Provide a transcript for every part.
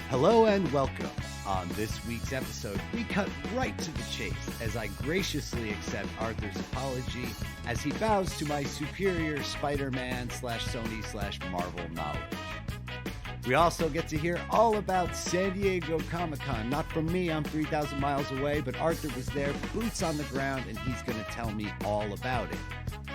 Hello and welcome. On this week's episode, we cut right to the chase as I graciously accept Arthur's apology as he bows to my superior Spider-Man /Sony /Marvel knowledge. We also get to hear all about San Diego Comic-Con. Not from me, I'm 3,000 miles away, but Arthur was there, boots on the ground, and he's going to tell me all about it.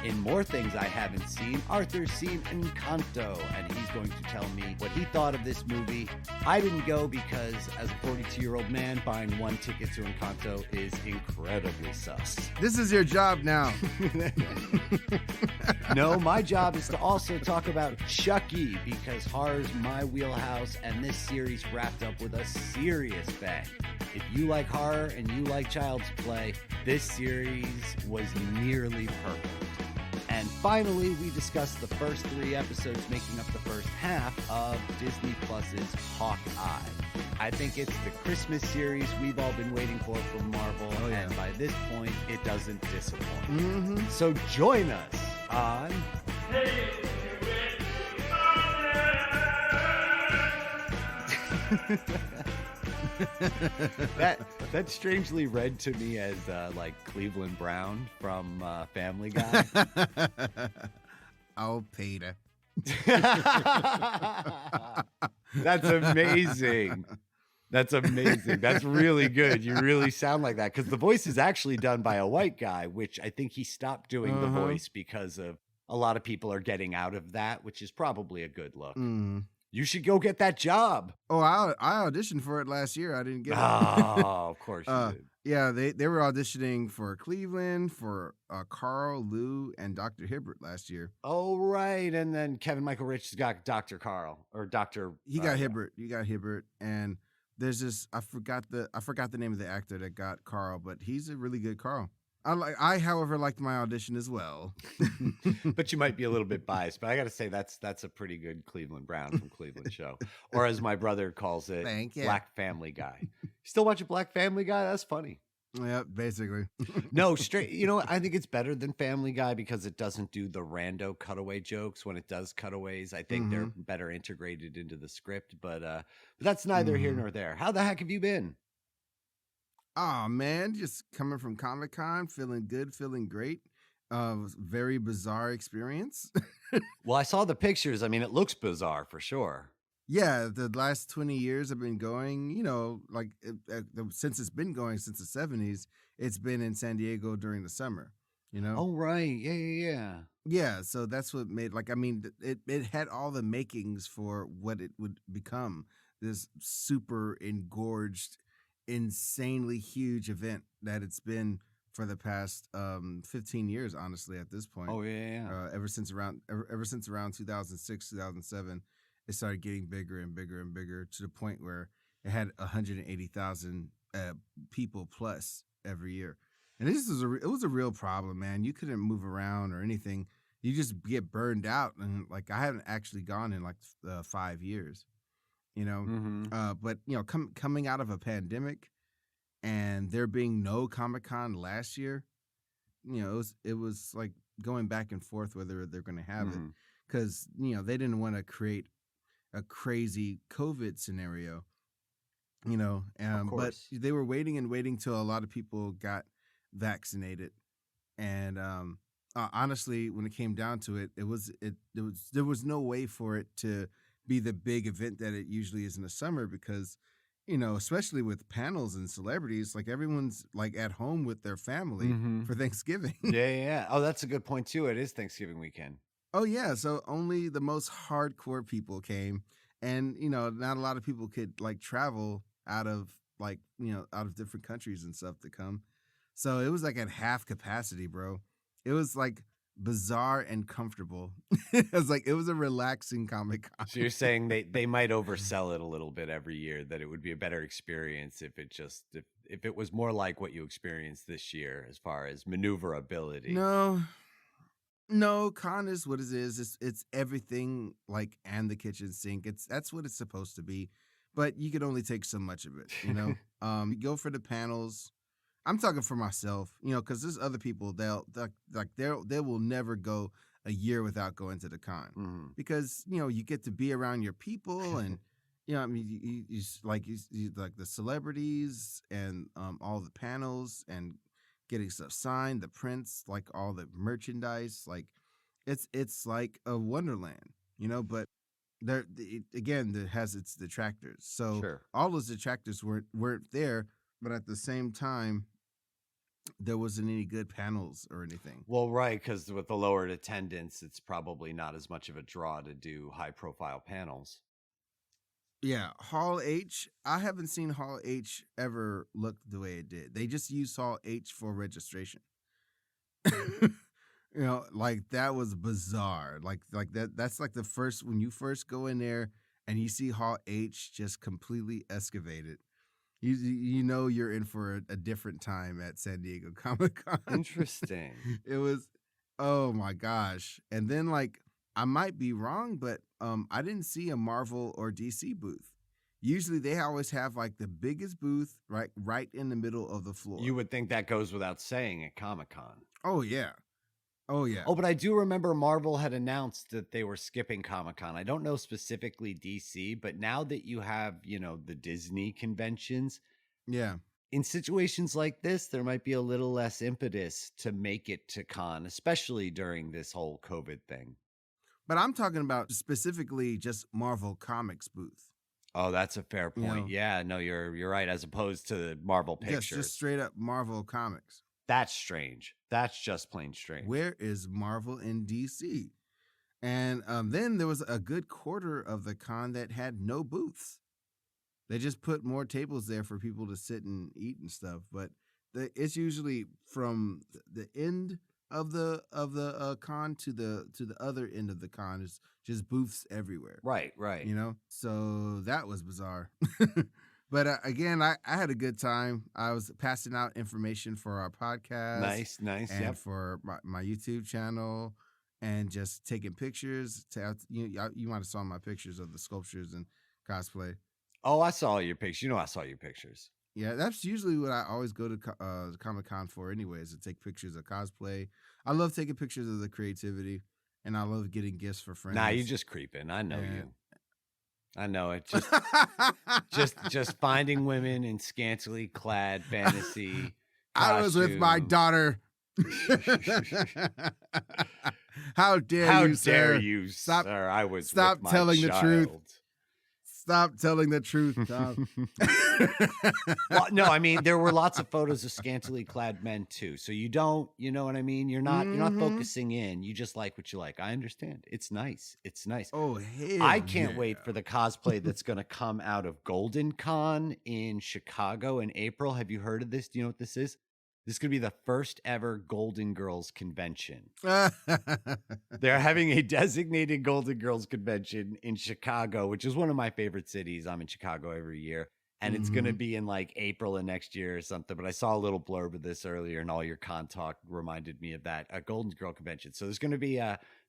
In more things I haven't seen, Arthur's seen Encanto, and he's going to tell me what he thought of this movie. I didn't go because, as a 42-year-old man, buying one ticket to Encanto is incredibly sus. This is your job now. No, my job is to also talk about Chucky, because horror's my wheelhouse, and this series wrapped up with a serious bang. If you like horror and you like child's play, this series was nearly perfect. And finally, we discussed the first 3 episodes making up the first half of Disney Plus's Hawkeye. I think it's the Christmas series we've all been waiting for from Marvel, and by this point, it doesn't disappoint. So join us on... that strangely read to me as like Cleveland Brown from Family Guy. Oh, Peter. That's amazing. That's amazing. That's really good. You really sound like that, because the voice is actually done by a white guy, which I think he stopped doing the voice because of a lot of people are getting out of that, which is probably a good look. You should go get that job. Oh, I auditioned for it last year. I didn't get it. Oh, of course you did. Yeah, they were auditioning for Cleveland, for Carl, Lou, and Dr. Hibbert last year. Oh, right. And then Kevin Michael Richards got Dr. Carl, or Dr. He got Hibbert. You got Hibbert. And there's this, I forgot the name of the actor that got Carl, but he's a really good Carl. I, however, liked my audition as well. But you might be a little bit biased. But I got to say, that's a pretty good Cleveland Brown from Cleveland Show. Or as my brother calls it, Black Family Guy. Still watch a Black Family Guy? That's funny. Yeah, basically. No, straight. You know, I think it's better than Family Guy because it doesn't do the rando cutaway jokes. When it does cutaways, I think they're better integrated into the script. But that's neither here nor there. How the heck have you been? Oh, man, just coming from Comic-Con, feeling good, feeling great. Very bizarre experience. Well, I saw the pictures. I mean, it looks bizarre for sure. Yeah, the last 20 years I've been going, you know, like since it's been going since the 70s, it's been in San Diego during the summer, you know? Oh, right. Yeah. Yeah, so that's what made, like, I mean, it had all the makings for what it would become, this super engorged, insanely huge event that it's been for the past 15 years, honestly, at this point. Oh, yeah. Ever since around 2006, 2007, it started getting bigger and bigger and bigger to the point where it had 180,000 people plus every year. And it was a real problem, man. You couldn't move around or anything. You just get burned out. And like, I haven't actually gone in like 5 years. You know, but you know, coming out of a pandemic and there being no Comic-Con last year, you know, it was like going back and forth whether they're going to have it, because you know they didn't want to create a crazy COVID scenario, you know, but they were waiting and waiting till a lot of people got vaccinated, and honestly, when it came down to it, there was no way for it to be the big event that it usually is in the summer, because, you know, especially with panels and celebrities, like everyone's like at home with their family for Thanksgiving. Yeah. Oh, that's a good point too. It is Thanksgiving weekend. Oh yeah, so only the most hardcore people came, and you know, not a lot of people could like travel out of like, you know, out of different countries and stuff to come. So it was like at half capacity, bro. It was like bizarre and comfortable. It was a relaxing Comic-Con. So you're saying they might oversell it a little bit every year, that it would be a better experience if it was more like what you experienced this year as far as maneuverability. No, con is what it is. It's everything, like, and the kitchen sink. That's what it's supposed to be, but you can only take so much of it, you know. You go for the panels. I'm talking for myself, you know, because there's other people they will never go a year without going to the con, because you know you get to be around your people and I mean, you like the celebrities and all the panels and getting stuff signed, the prints, like all the merchandise, like it's like a wonderland, but again, there has its detractors. So Sure. all those detractors weren't there, but at the same time, there wasn't any good panels or anything. Well, right, because with the lowered attendance, it's probably not as much of a draw to do high-profile panels. Yeah, Hall H. I haven't seen Hall H ever look the way it did. They just used Hall H for registration. Like that was bizarre. Like that. That's like the first when you first go in there and you see Hall H just completely excavated. You know you're in for a different time at San Diego Comic-Con. Interesting. It was, oh my gosh. And then like I might be wrong, but I didn't see a Marvel or DC booth. Usually they always have like the biggest booth right in the middle of the floor. You would think that goes without saying at Comic-Con. Oh yeah. Oh yeah. Oh, but I do remember Marvel had announced that they were skipping Comic-Con. I don't know specifically DC, but now that you have, the Disney conventions, yeah. In situations like this, there might be a little less impetus to make it to con, especially during this whole COVID thing. But I'm talking about specifically just Marvel Comics booth. Oh, that's a fair point. Yeah, no, you're right. As opposed to the Marvel pictures, just straight up Marvel Comics. That's strange. That's just plain strange. Where is Marvel in DC? And then there was a good quarter of the con that had no booths. They just put more tables there for people to sit and eat and stuff. But it's usually from the end of the con to the other end of the con is just booths everywhere. Right. So that was bizarre. But again, I had a good time. I was passing out information for our podcast. Nice. And for my YouTube channel and just taking pictures. You might have saw my pictures of the sculptures and cosplay. Oh, I saw your pictures. I saw your pictures. Yeah, that's usually what I always go to Comic-Con for anyways, to take pictures of cosplay. I love taking pictures of the creativity, and I love getting gifts for friends. Nah, you just creeping. I know you. I know it. Just finding women in scantily clad fantasy costumes. I was with my daughter. How dare you, sir? I was stop with my telling child. the truth. Stop telling the truth, Tom. Well, no, I mean there were lots of photos of scantily clad men too. So you don't, you know what I mean? You're not focusing in. You just like what you like. I understand. It's nice. Oh, hell I can't wait for the cosplay that's going to come out of Golden Con in Chicago in April. Have you heard of this? Do you know what this is? This is going to be the first ever Golden Girls convention. They're having a designated Golden Girls convention in Chicago, which is one of my favorite cities. I'm in Chicago every year. And it's going to be in like April of next year or something. But I saw a little blurb of this earlier, and all your con talk reminded me of that. A Golden Girl convention. So there's going to be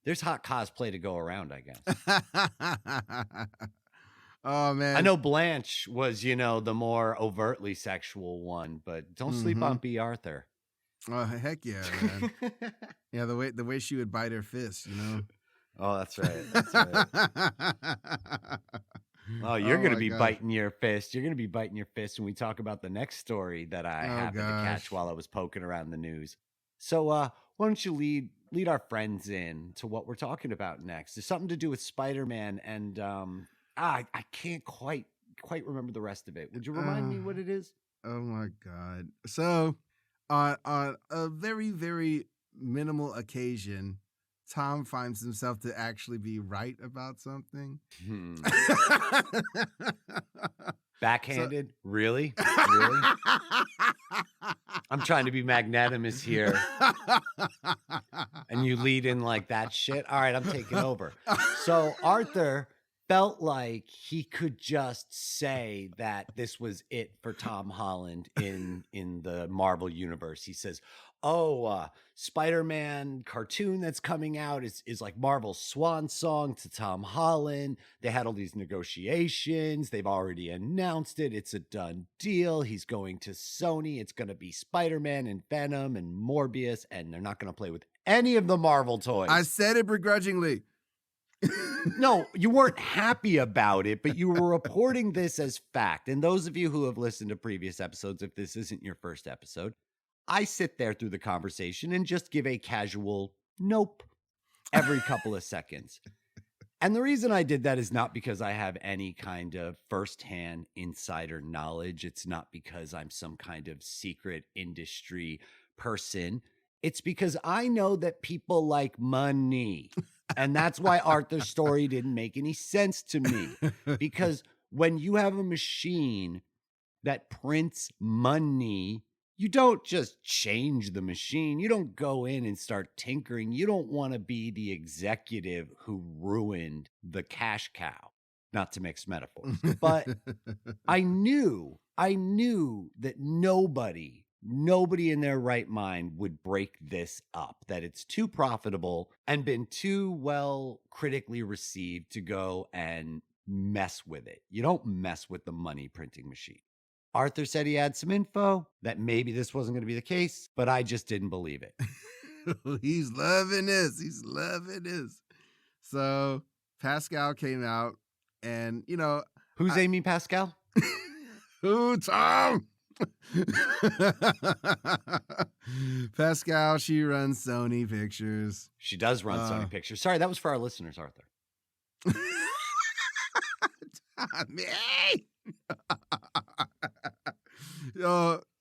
there's hot cosplay to go around, I guess. Oh man, I know Blanche was, the more overtly sexual one, but don't sleep on B. Arthur. Oh heck yeah, man. Yeah, the way she would bite her fist, Oh, that's right. Oh, you're going to be biting your fist. You're going to be biting your fist when we talk about the next story that I happened to catch while I was poking around the news. So why don't you lead our friends in to what we're talking about next? It's something to do with Spider-Man, and I can't quite remember the rest of it. Would you remind me what it is? Oh my God. So on a very, very minimal occasion, Tom finds himself to actually be right about something. Backhanded? Really? I'm trying to be magnanimous here. And you lead in like that shit? All right, I'm taking over. So Arthur felt like he could just say that this was it for Tom Holland in the Marvel universe. He says, Spider-Man cartoon that's coming out is like Marvel's swan song to Tom Holland. They had all these negotiations. They've already announced it. It's a done deal. He's going to Sony. It's going to be Spider-Man and Venom and Morbius, and they're not going to play with any of the Marvel toys. I said it begrudgingly. No, you weren't happy about it, but you were reporting this as fact. And those of you who have listened to previous episodes, if this isn't your first episode, I sit there through the conversation and just give a casual nope every couple of seconds. And the reason I did that is not because I have any kind of firsthand insider knowledge. It's not because I'm some kind of secret industry person. It's because I know that people like money. And that's why Arthur's story didn't make any sense to me. Because when you have a machine that prints money, you don't just change the machine. You don't go in and start tinkering. You don't want to be the executive who ruined the cash cow, not to mix metaphors. But I knew that nobody in their right mind would break this up, that it's too profitable and been too well critically received to go and mess with it. You don't mess with the money printing machine. Arthur said he had some info that maybe this wasn't going to be the case, but I just didn't believe it. He's loving this. He's loving this. So Pascal came out and, Who's Amy Pascal? Who, Tom? Pascal, she runs Sony Pictures. She does run Sony Pictures. Sorry, that was for our listeners, Arthur. Tommy!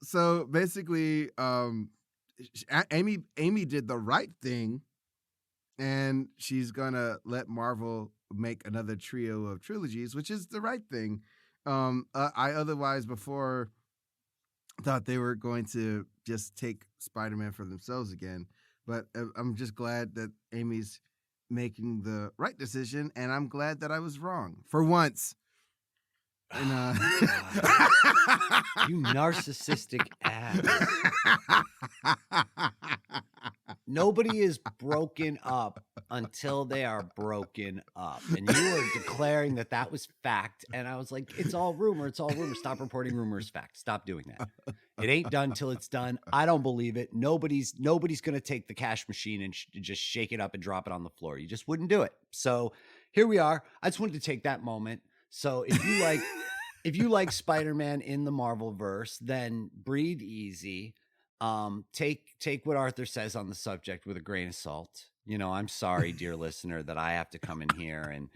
So basically, Amy did the right thing, and she's gonna let Marvel make another trio of trilogies, which is the right thing. I otherwise before thought they were going to just take Spider-Man for themselves again, but I'm just glad that Amy's making the right decision, and I'm glad that I was wrong for once. And, you narcissistic ass. Nobody is broken up until they are broken up. And you were declaring that was fact. And I was like, it's all rumor. It's all rumor. Stop reporting rumors fact. Stop doing that. It ain't done till it's done. I don't believe it. Nobody's going to take the cash machine and just shake it up and drop it on the floor. You just wouldn't do it. So here we are. I just wanted to take that moment. So if you like Spider-Man in the Marvelverse, then breathe easy. Take what Arthur says on the subject with a grain of salt. I'm sorry, dear listener, that I have to come in here and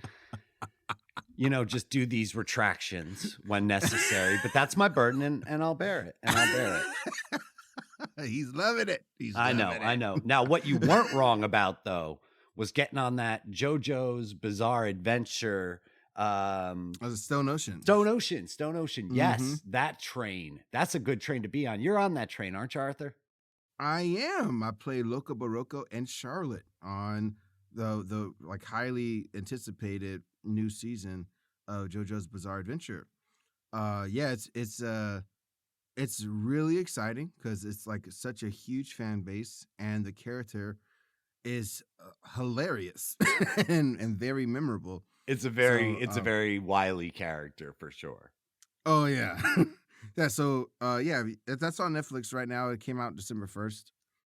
just do these retractions when necessary. But that's my burden, and I'll bear it. And I'll bear it. He's loving it. I know. Now, what you weren't wrong about though was getting on that JoJo's Bizarre Adventure. Stone Ocean. Yes, that train. That's a good train to be on. You're on that train, aren't you, Arthur? I am. I play Loco Barocco and Charlotte on the like highly anticipated new season of JoJo's Bizarre Adventure. It's really exciting because it's like such a huge fan base, and the character is hilarious and very memorable. It's a very wily character for sure. Oh yeah. That's on Netflix right now. It came out December 1st.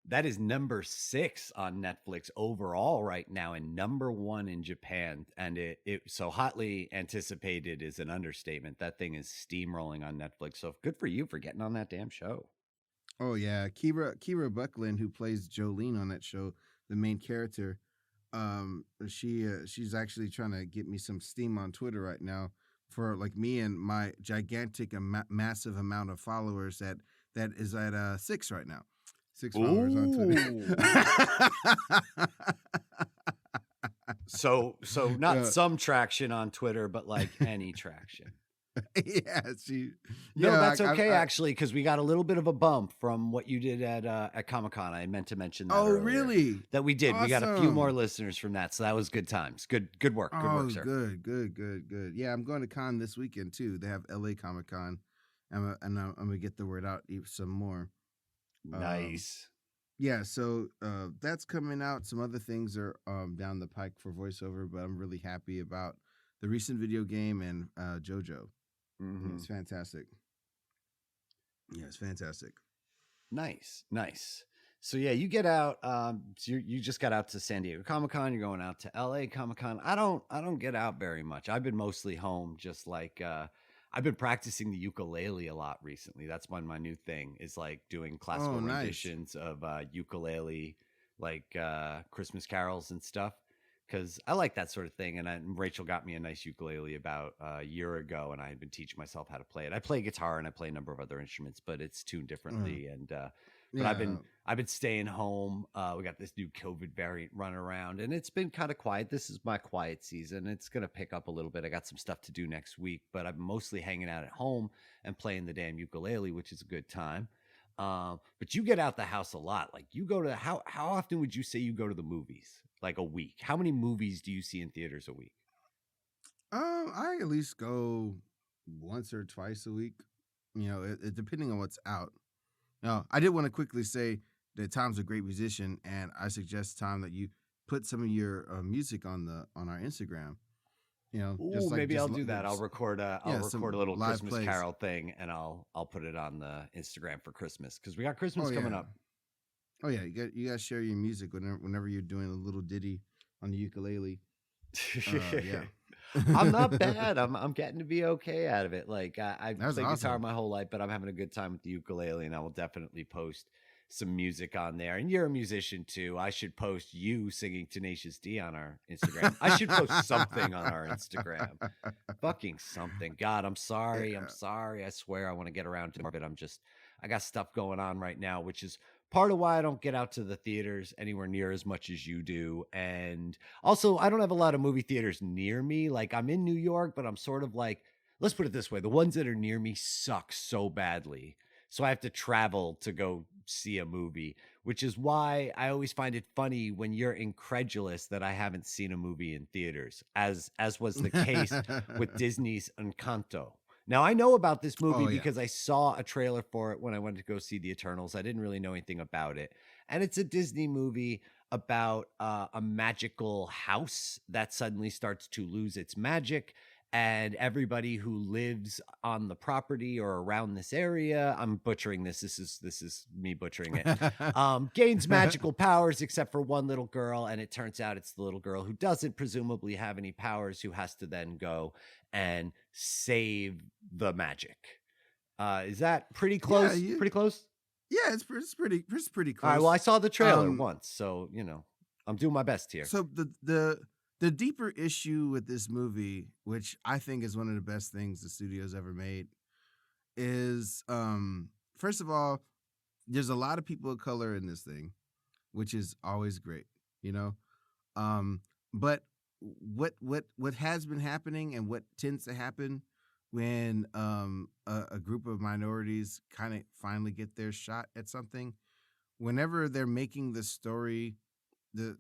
That is number 6 on Netflix overall right now, and number 1 in Japan. And it so hotly anticipated is an understatement. That thing is steamrolling on Netflix. So good for you for getting on that damn show. Oh yeah. Kira Buckland, who plays Jolene on that show, the main character. She's actually trying to get me some steam on Twitter right now for like me and my gigantic massive amount of followers that is at 6 right now. 6 followers on Twitter. So not some traction on Twitter, but like any traction. That's okay, actually, because we got a little bit of a bump from what you did at Comic-Con. I meant to mention that. Oh, really? That we did. Awesome. We got a few more listeners from that, so that was good times. Good work. Good work, sir. Good. Yeah, I'm going to con this weekend too. They have LA Comic-Con, and I'm gonna get the word out some more. Nice. So that's coming out. Some other things are down the pike for voiceover, but I'm really happy about the recent video game and JoJo. Mm-hmm. It's fantastic. Yeah, it's fantastic. Nice. So yeah, you get out. So you just got out to San Diego Comic Con. You're going out to LA Comic Con. I don't get out very much. I've been mostly home. Just like I've been practicing the ukulele a lot recently. That's my new thing is like doing classical Oh, nice. renditions of ukulele, like Christmas carols and stuff. Because I like that sort of thing. And Rachel got me a nice ukulele about a year ago, and I had been teaching myself how to play it. I play guitar and I play a number of other instruments, but it's tuned Mm. differently. And but Yeah. I've been staying home. We got this new COVID variant running around, and it's been kind of quiet. This is my quiet season. It's gonna pick up a little bit. I got some stuff to do next week, but I'm mostly hanging out at home and playing the damn ukulele, which is a good time. But you get out the house a lot. Like you go to how often would you say you go to the movies? Like a week? How many movies do you see in theaters a week? I at least go once or twice a week. Depending on what's out. Now, I did want to quickly say that Tom's a great musician, and I suggest Tom that you put some of your music on our Instagram. Ooh, Just like maybe I'll do that. I'll yeah, record some a little live Christmas plays. carol thing, and I'll put it on the Instagram for Christmas because we got Christmas Oh coming yeah, up. oh yeah. You got to share your music whenever you're doing a little ditty on the ukulele. Yeah. I'm not bad. I'm getting to be okay out of it. Like I That's played guitar awesome. my whole life, but I'm having a good time with the ukulele, and I will definitely post some music on there. And you're a musician too. I should post you singing Tenacious D on our Instagram. I should post something on our Instagram. Fucking something. God, I'm sorry. I'm Yeah. sorry. I swear I want to get around to more, but I got stuff going on right now, which is part of why I don't get out to the theaters anywhere near as much as you do. And also, I don't have a lot of movie theaters near me. Like I'm in New York, but I'm sort of like, let's put it this way, the ones that are near me suck so badly. So I have to travel to go see a movie, which is why I always find it funny when you're incredulous that I haven't seen a movie in theaters, as was the case with Disney's Encanto. Now I know about this movie Oh yeah. because I saw a trailer for it when I went to go see the Eternals. I didn't really know anything about it, and it's a Disney movie about a magical house that suddenly starts to lose its magic, and everybody who lives on the property or around this area, I'm butchering this. This is me butchering it. Gains magical powers except for one little girl, and it turns out it's the little girl who doesn't presumably have any powers, who has to then go and save the magic. Is that pretty Yeah, close? Pretty close. yeah. It's pretty All right. Well, close. I saw the trailer Um, once, so I'm doing my best here. so the deeper issue with this movie, which I think is one of the best things the studio's ever made, is first of all, there's a lot of people of color in this thing, which is always great, you know. Um, but what has been happening and what tends to happen when a group of minorities kind of finally get their shot at something, whenever they're making the story, the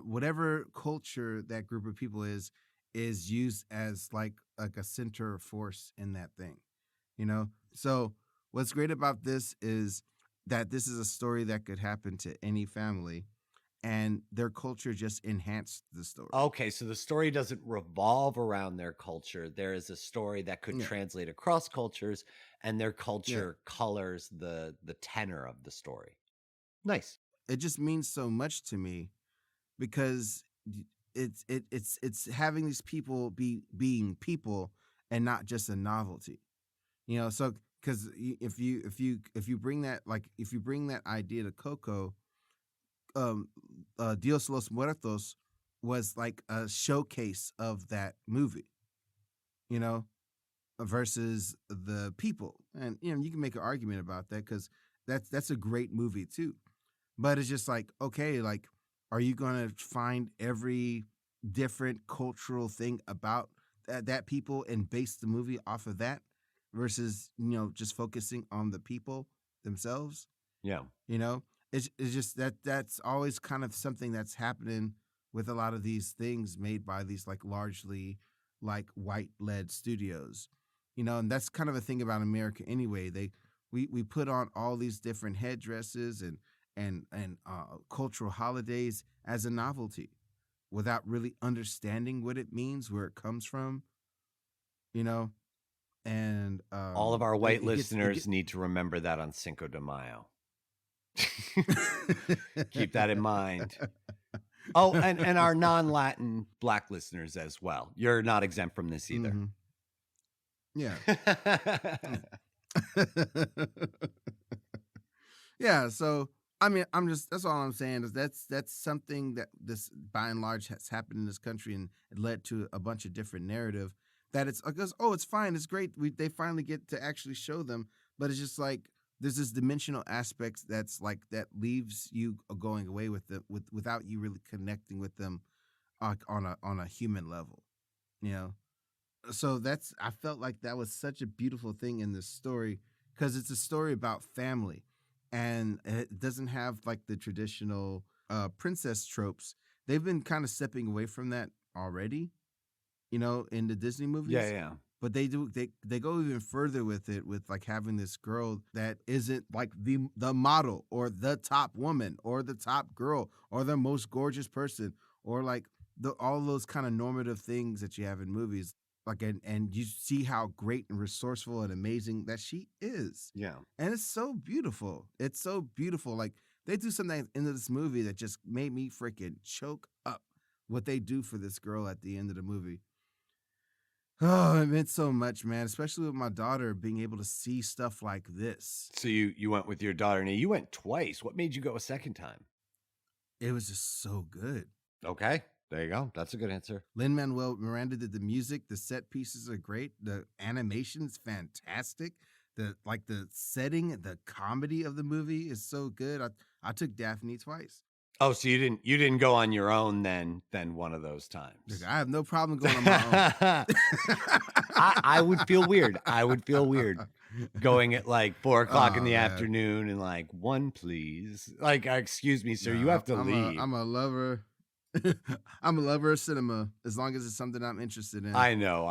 whatever culture that group of people is used as like a center force in that thing, you know. So what's great about this is that this is a story that could happen to any family, and their culture just enhanced the story. Okay, so the story doesn't revolve around their culture. There is a story that could Yeah, translate across cultures, and their yeah. culture colors the tenor of the story. Nice. It just means so much to me because it's having these people being people and not just a novelty. So because if you bring that, like, if you bring that idea to Coco, um Dios los Muertos was like a showcase of that movie, you know, versus the people. And you can make an argument about that because that's a great movie too. But it's just like, okay, like, are you gonna find every different cultural thing about that people and base the movie off of that versus just focusing on the people themselves? Yeah. You know, it's just that's always kind of something that's happening with a lot of these things made by these like largely like white led studios. And that's kind of a thing about America anyway. We put on all these different headdresses and cultural holidays as a novelty without really understanding what it means, where it comes from, you know, and All of our it, white it gets it get listeners need to remember that on Cinco de Mayo. Keep that in mind. Oh, and our non-Latin Black listeners as well. You're not exempt from this either. Mhm. Yeah. Yeah, so I mean, that's all I'm saying is that's something that this by and large has happened in this country, and it led to a bunch of different narrative that it's because oh, it's fine, it's great. They finally get to actually show them, but it's just like there's this dimensional aspects that's like that leaves you going away with it without you really connecting with them on a human level, you know. So that's I felt like that was such a beautiful thing in this story because it's a story about family and it doesn't have like the traditional princess tropes. They've been kind of stepping away from that already, you know, in the Disney Yeah, movies. yeah. But they go even further with it with like having this girl that isn't like the model or the top woman or the top girl or the most gorgeous person or like all those kind of normative things that you have in movies. Like and you see how great and resourceful and amazing that she is. Yeah. And it's so beautiful. It's so beautiful. Like they do something into this movie that just made me freaking choke up what they do for this girl at the end of the movie. Oh, it meant so much, man, especially with my daughter being able to see stuff like this. So you went with your daughter. Now you went twice. What made you go a second time? It was just so good. Okay. There you go. That's a good answer. Lin-Manuel Miranda did the music. The set pieces are great. The animation is fantastic. The setting, the comedy of the movie is so good. I took Daphne twice. Oh, so you didn't go on your own then one of those times. Look, I have no problem going on my own. I would feel weird. I would feel weird going at like 4 o'clock in the afternoon and like, one, please. Like, excuse me, sir, you have to leave. I'm a lover. I'm a lover of cinema as long as it's something I'm interested in. I know.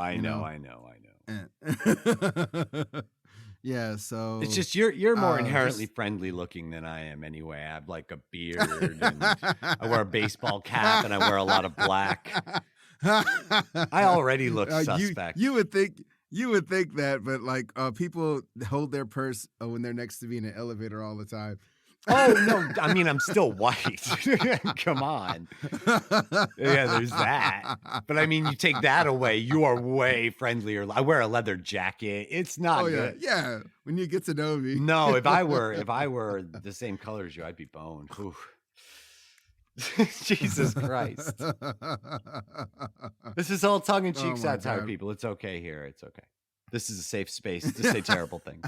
Yeah, so it's just you're more inherently friendly looking than I am anyway. I have like a beard and I wear a baseball cap and I wear a lot of black. I already look suspect. You would think that, but like people hold their purse when they're next to me in an elevator all the time. Oh no, I mean I'm still white. Come on. Yeah, there's that. But I mean you take that away, you are way friendlier. I wear a leather jacket. It's not good. Yeah. When you get to know me. No, if I were the same color as you, I'd be boned. Jesus Christ. This is all tongue-in-cheek satire, people. It's okay here. It's okay. This is a safe space to say terrible things.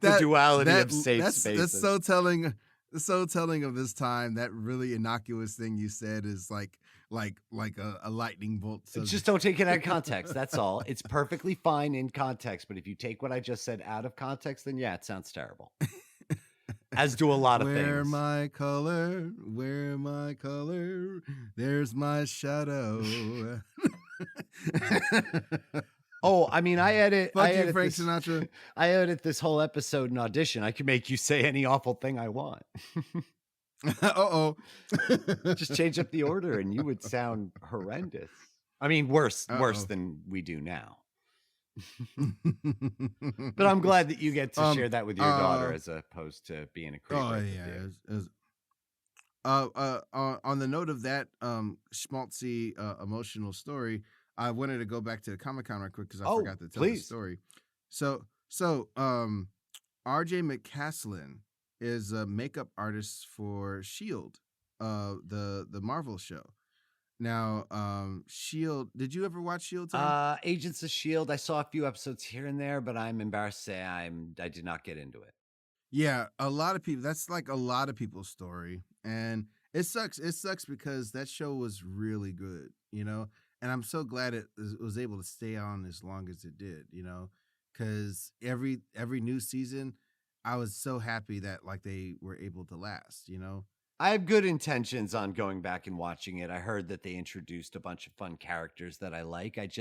The duality of safe spaces. That's so telling. So telling of this time. That really innocuous thing you said is like a lightning bolt. So just don't take it out of context. That's all. It's perfectly fine in context, but if you take what I just said out of context, then yeah, it sounds terrible. As do a lot of things. Wear my color, there's my shadow. Oh, I mean, I edit Frank Sinatra. I edit this whole episode in Audition. I can make you say any awful thing I want. Just change up the order and you would sound horrendous. I mean, worse than we do now. But I'm glad that you get to share that with your daughter as opposed to being a creep. Oh yeah. On the note of that schmaltzy emotional story, I wanted to go back to the Comic-Con real quick because I forgot to tell the story. So RJ McCaslin is a makeup artist for S.H.I.E.L.D., the Marvel show. Now, S.H.I.E.L.D., did you ever watch S.H.I.E.L.D., Tom? Agents of S.H.I.E.L.D., I saw a few episodes here and there, but I'm embarrassed to say I did not get into it. Yeah, a lot of people, that's like a lot of people's story. And it sucks. It sucks because that show was really good, you know? And I'm so glad it was able to stay on as long as it did, you know? Because every new season, I was so happy that like they were able to last, you know? I have good intentions on going back and watching it. I heard that they introduced a bunch of fun characters that I like. It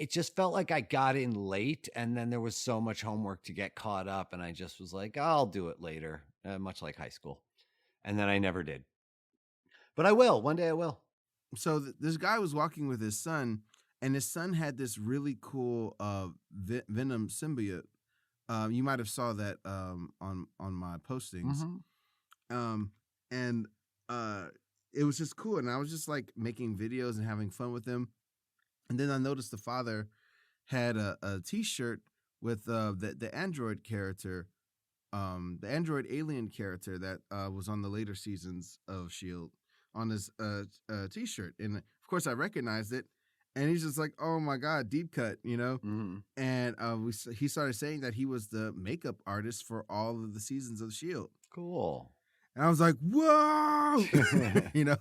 just felt like I got in late and then there was so much homework to get caught up. And I just was like, I'll do it later, much like high school. And then I never did. But I will. One day I will. So this guy was walking with his son and his son had this really cool Venom symbiote. You might have saw that on my postings. Mm-hmm. And it was just cool, and I was just like making videos and having fun with him. And then I noticed the father had a T-shirt with the android character, the android alien character that was on the later seasons of Shield on his T-shirt, and of course I recognized it. And he's just like, "Oh my God, deep cut," you know. Mm-hmm. And he started saying that he was the makeup artist for all of the seasons of Shield. Cool. And I was like, "Whoa," you know.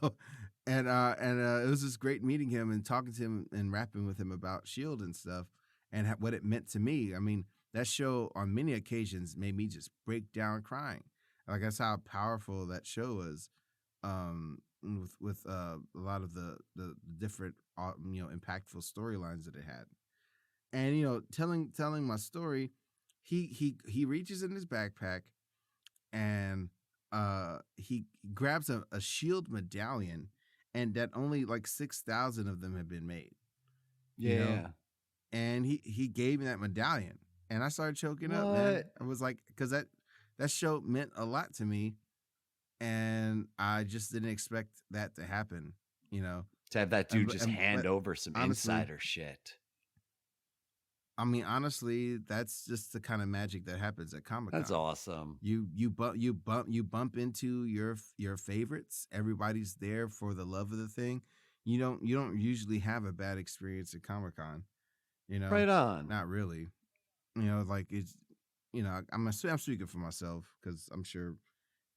And it was just great meeting him and talking to him and rapping with him about Shield and stuff and what it meant to me. I mean, that show on many occasions made me just break down crying. Like that's how powerful that show was. With a lot of the different impactful storylines that it had, and telling my story, he reaches in his backpack and he grabs a Shield medallion, and that only like 6,000 of them have been made. Yeah. And he gave me that medallion, and I started choking up, man. I was like, because that show meant a lot to me. And I just didn't expect that to happen, To have that dude hand over some insider shit. I mean, honestly, that's just the kind of magic that happens at Comic-Con. That's awesome. You bump into your favorites. Everybody's there for the love of the thing. You don't usually have a bad experience at Comic-Con. Right on. Not really. Like it's. I'm speaking for myself because I'm sure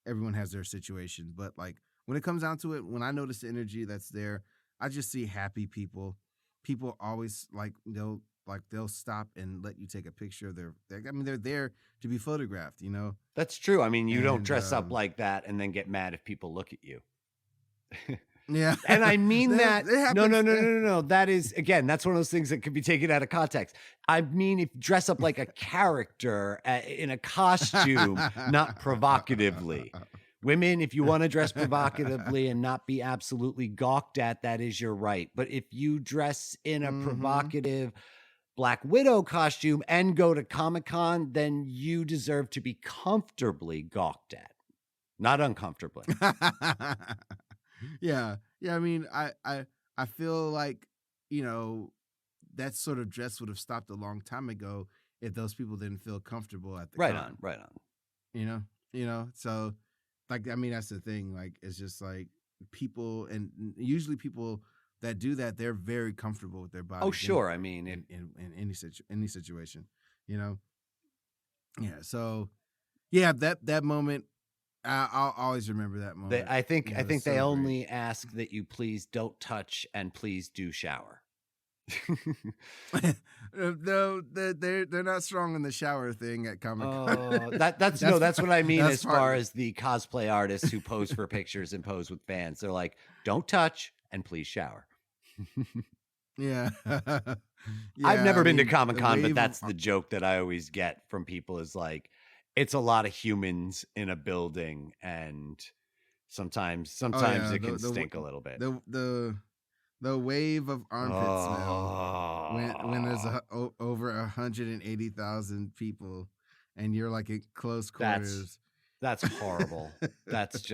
everyone has their situation, but like when it comes down to it, when I notice the energy that's there, I just see happy people. People always they'll stop and let you take a picture of they're there to be photographed, That's true. I mean, you don't dress up like that and then get mad if people look at you. Yeah. And I mean that. No. That is, again, that's one of those things that could be taken out of context. I mean, if you dress up like a character in a costume, not provocatively. Women, if you want to dress provocatively and not be absolutely gawked at, that is your right. But if you dress in a provocative Black Widow costume and go to Comic-Con, then you deserve to be comfortably gawked at, not uncomfortably. Yeah. I mean, I feel like, that sort of dress would have stopped a long time ago if those people didn't feel comfortable at the con. Right on. So like, I mean, that's the thing. Like, it's just like people, and usually people that do that, they're very comfortable with their body. Oh, sure. I mean, in any situation, Yeah. So yeah, that moment, I'll always remember that moment. I think they only ask that you please don't touch and please do shower. No, they're not strong in the shower thing at Comic-Con. That's what I mean as far as the cosplay artists who pose for pictures and pose with fans. They're like, don't touch and please shower. Yeah. I've never been to Comic-Con, but that's the joke that I always get from people is like, it's a lot of humans in a building, and sometimes it can stink a little bit. The wave of armpit smell when there's over 180,000 people, and you're like in close quarters. That's horrible. That's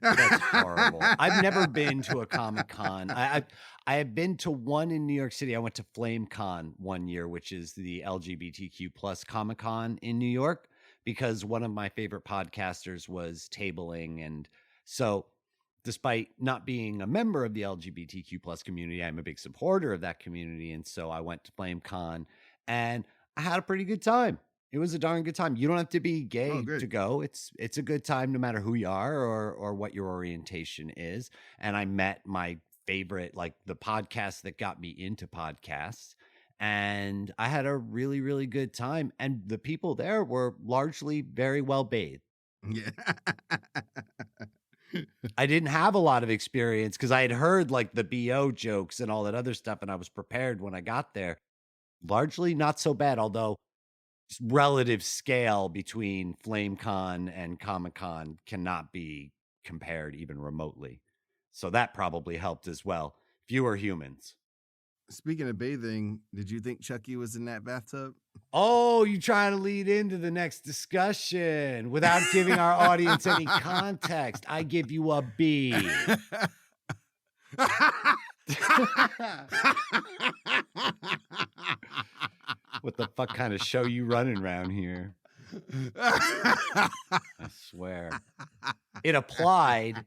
horrible. I've never been to a Comic-Con. I have been to one in New York City. I went to FlameCon one year, which is the LGBTQ plus Comic-Con in New York, because one of my favorite podcasters was tabling. And so despite not being a member of the LGBTQ plus community, I'm a big supporter of that community. And so I went to FlameCon and I had a pretty good time. It was a darn good time. You don't have to be gay to go. It's a good time no matter who you are or what your orientation is. And I met my favorite, like the podcast that got me into podcasts. And I had a really, really good time. And the people there were largely very well bathed. Yeah. I didn't have a lot of experience because I had heard like the BO jokes and all that other stuff. And I was prepared when I got there. Largely not so bad, although relative scale between FlameCon and Comic-Con cannot be compared even remotely. So that probably helped as well. Fewer humans. Speaking of bathing, did you think Chucky was in that bathtub? Oh, you trying to lead into the next discussion without giving our audience any context. I give you a B. What the fuck kind of show you running around here? I swear. It applied,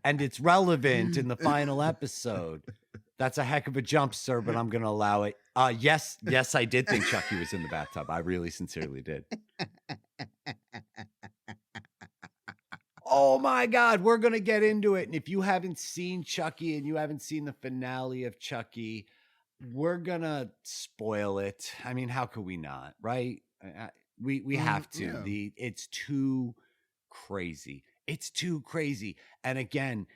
and it's relevant in the final episode. That's a heck of a jump, sir, but I'm going to allow it. Yes, I did think Chucky was in the bathtub. I really sincerely did. Oh my God, we're going to get into it. And if you haven't seen Chucky and you haven't seen the finale of Chucky, we're going to spoil it. I mean, how could we not, right? We have to. Yeah. It's too crazy. It's too crazy. And again,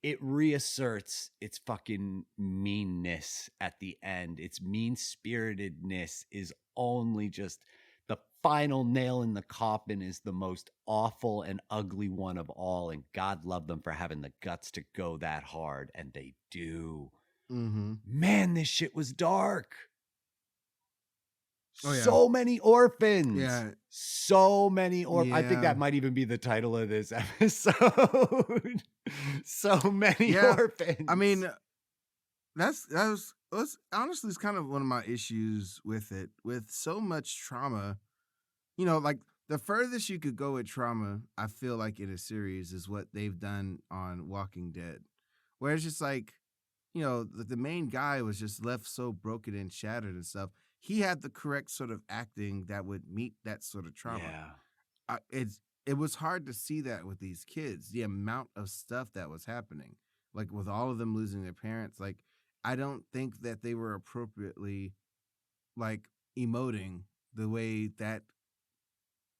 it reasserts its fucking meanness at the end. Its mean-spiritedness is only just the final nail in the coffin, is the most awful and ugly one of all. And God love them for having the guts to go that hard. And they do. Mm-hmm. Man, this shit was dark. Oh, yeah. So many orphans. Yeah. So many orphans. Yeah. I think that might even be the title of this episode. So many orphans. I mean, that was honestly, it's kind of one of my issues with it. With so much trauma, you know, like the furthest you could go with trauma, I feel like in a series is what they've done on Walking Dead, where it's just like, you know, the main guy was just left so broken and shattered and stuff. He had the correct sort of acting that would meet that sort of trauma. Yeah. It was hard to see that with these kids, the amount of stuff that was happening, like with all of them losing their parents. Like, I don't think that they were appropriately like emoting the way that,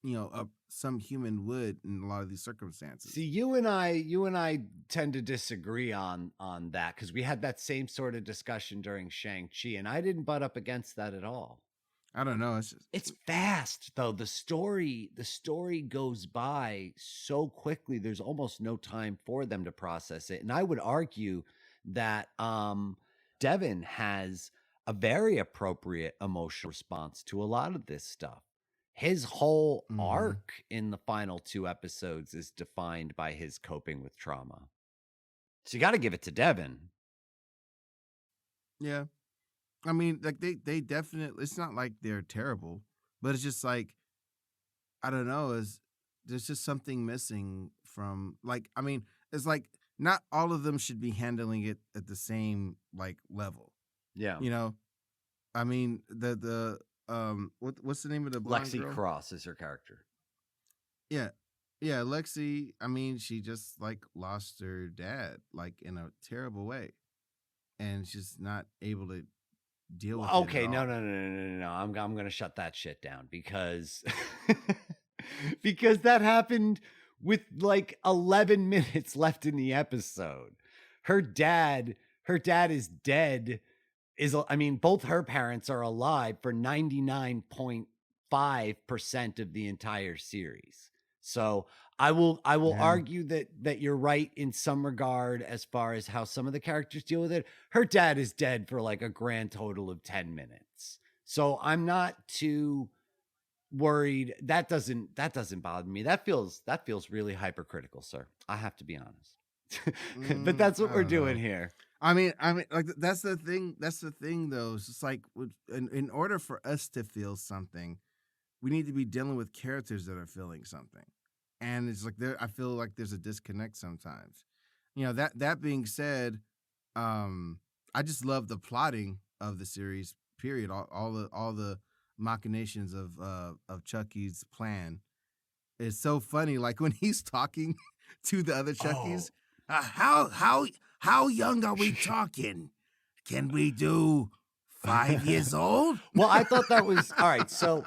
you know, some human would in a lot of these circumstances. See, you and I tend to disagree on that, because we had that same sort of discussion during Shang-Chi, and I didn't butt up against that at all. I don't know. It's fast though. The story goes by so quickly. There's almost no time for them to process it. And I would argue that Devin has a very appropriate emotional response to a lot of this stuff. His whole arc in the final 2 episodes is defined by his coping with trauma. So you got to give it to Devin. Yeah. I mean, like they definitely, it's not like they're terrible, but it's just like, I don't know, there's just something missing from, like, I mean, it's like not all of them should be handling it at the same like level. Yeah. You know, I mean, what's the name of the blonde Lexi girl? Cross is her character. Yeah. Yeah, Lexi, I mean, she just like lost her dad like in a terrible way. And she's not able to deal with it. Okay, no. I'm going to shut that shit down, because because that happened with like 11 minutes left in the episode. Her dad is dead. I mean, both her parents are alive for 99.5% of the entire series. So I will argue that you're right in some regard as far as how some of the characters deal with it. Her dad is dead for like a grand total of 10 minutes. So I'm not too worried. That doesn't bother me. That feels really hypercritical, sir. I have to be honest. But that's what we're doing here. I mean, like that's the thing. That's the thing, though. It's just like in order for us to feel something, we need to be dealing with characters that are feeling something, and it's like I feel like there's a disconnect sometimes. You know, that being said, I just love the plotting of the series. Period. All the machinations of Chucky's plan. It's so funny. Like when he's talking to the other Chuckies. How young are we talking? Can we do 5 years old? Well, I thought that was all right. So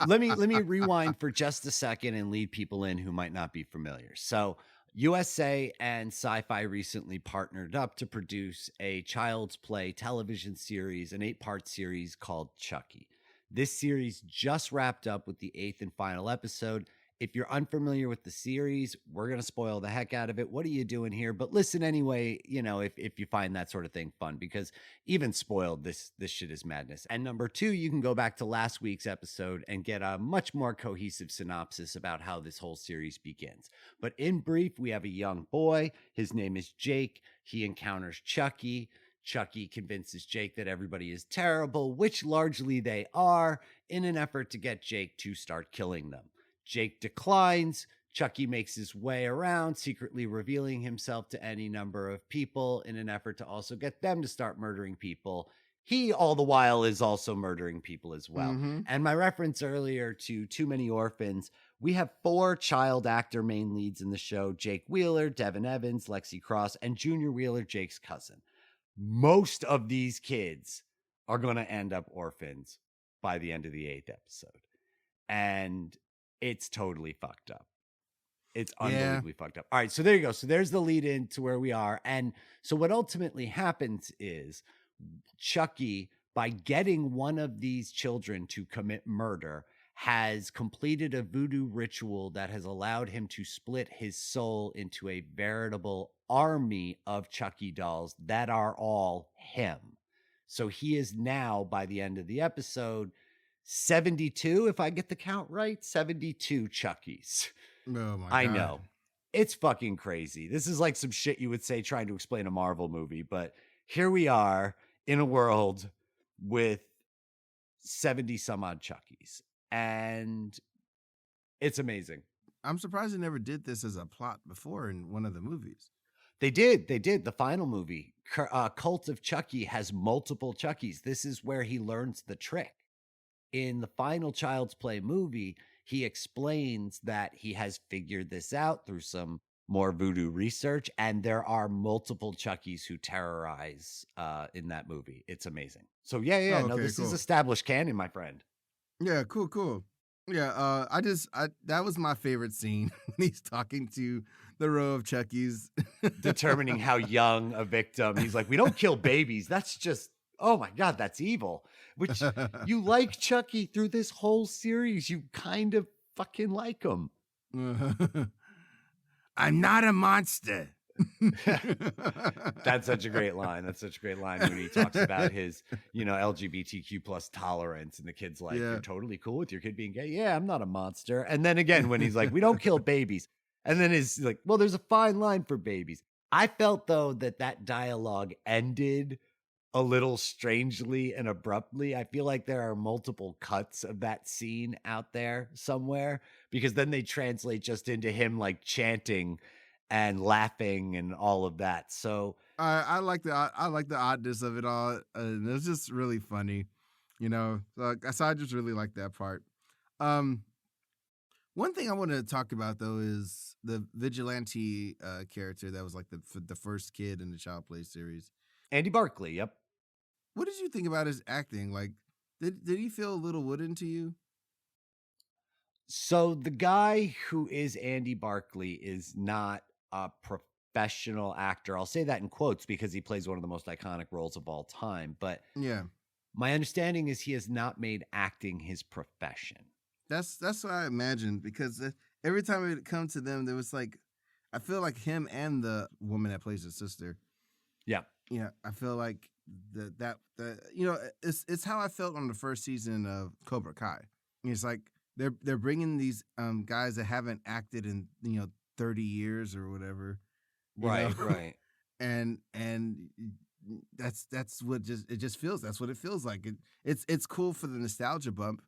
let me rewind for just a second and lead people in who might not be familiar. So USA and Sci-Fi recently partnered up to produce a Child's Play television series, an 8-part series called Chucky. This series just wrapped up with the 8th and final episode. If you're unfamiliar with the series, we're going to spoil the heck out of it. What are you doing here? But listen anyway, if you find that sort of thing fun, because even spoiled, this shit is madness. And number two, you can go back to last week's episode and get a much more cohesive synopsis about how this whole series begins. But in brief, we have a young boy. His name is Jake. He encounters Chucky. Chucky convinces Jake that everybody is terrible, which largely they are, in an effort to get Jake to start killing them. Jake declines. Chucky makes his way around, secretly revealing himself to any number of people in an effort to also get them to start murdering people. He, all the while, is also murdering people as well. Mm-hmm. And my reference earlier to Too Many Orphans, we have 4 child actor main leads in the show: Jake Wheeler, Devin Evans, Lexi Cross, and Junior Wheeler, Jake's cousin. Most of these kids are going to end up orphans by the end of the 8th episode. And it's totally fucked up. It's unbelievably fucked up. All right, so there you go. So there's the lead in to where we are. And so what ultimately happens is Chucky, by getting one of these children to commit murder, has completed a voodoo ritual that has allowed him to split his soul into a veritable army of Chucky dolls that are all him. So he is now, by the end of the episode, 72, if I get the count right, 72 Chuckies. Oh my God. I know. It's fucking crazy. This is like some shit you would say trying to explain a Marvel movie, but here we are in a world with 70 some odd Chuckies, and it's amazing. I'm surprised they never did this as a plot before in one of the movies. They did. The final movie, Cult of Chucky, has multiple Chuckies. This is where he learns the trick. In the final Child's Play movie, he explains that he has figured this out through some more voodoo research, and there are multiple Chuckies who terrorize in that movie. It's amazing. So yeah, no, this is established canon, my friend. Yeah, cool. Yeah, that was my favorite scene when he's talking to the row of Chuckies, determining how young a victim. He's like, we don't kill babies. That's just, oh my God, that's evil. Which you like Chucky through this whole series. You kind of fucking like him. I'm not a monster. That's such a great line. That's such a great line when he talks about his, LGBTQ plus tolerance, and the kid's like, you're totally cool with your kid being gay. Yeah, I'm not a monster. And then again, when he's like, we don't kill babies. And then he's like, well, there's a fine line for babies. I felt though that dialogue ended a little strangely and abruptly. I feel like there are multiple cuts of that scene out there somewhere, because then they translate just into him like chanting and laughing and all of that. So I like the oddness of it all, and it's just really funny, So I just really like that part. One thing I want to talk about though is the vigilante character that was like the first kid in the Child Play series, Andy Barclay. Yep. What did you think about his acting? Like, did he feel a little wooden to you? So the guy who is Andy Barclay is not a professional actor. I'll say that in quotes because he plays one of the most iconic roles of all time. But yeah, my understanding is he has not made acting his profession. That's what I imagined, because every time it come to them, there was like, I feel like him and the woman that plays his sister. Yeah. Yeah, I feel like it's how I felt on the first season of Cobra Kai. It's like they're bringing these guys that haven't acted in 30 years or whatever. Right. And that's what that's what it feels like. It's cool for the nostalgia bump,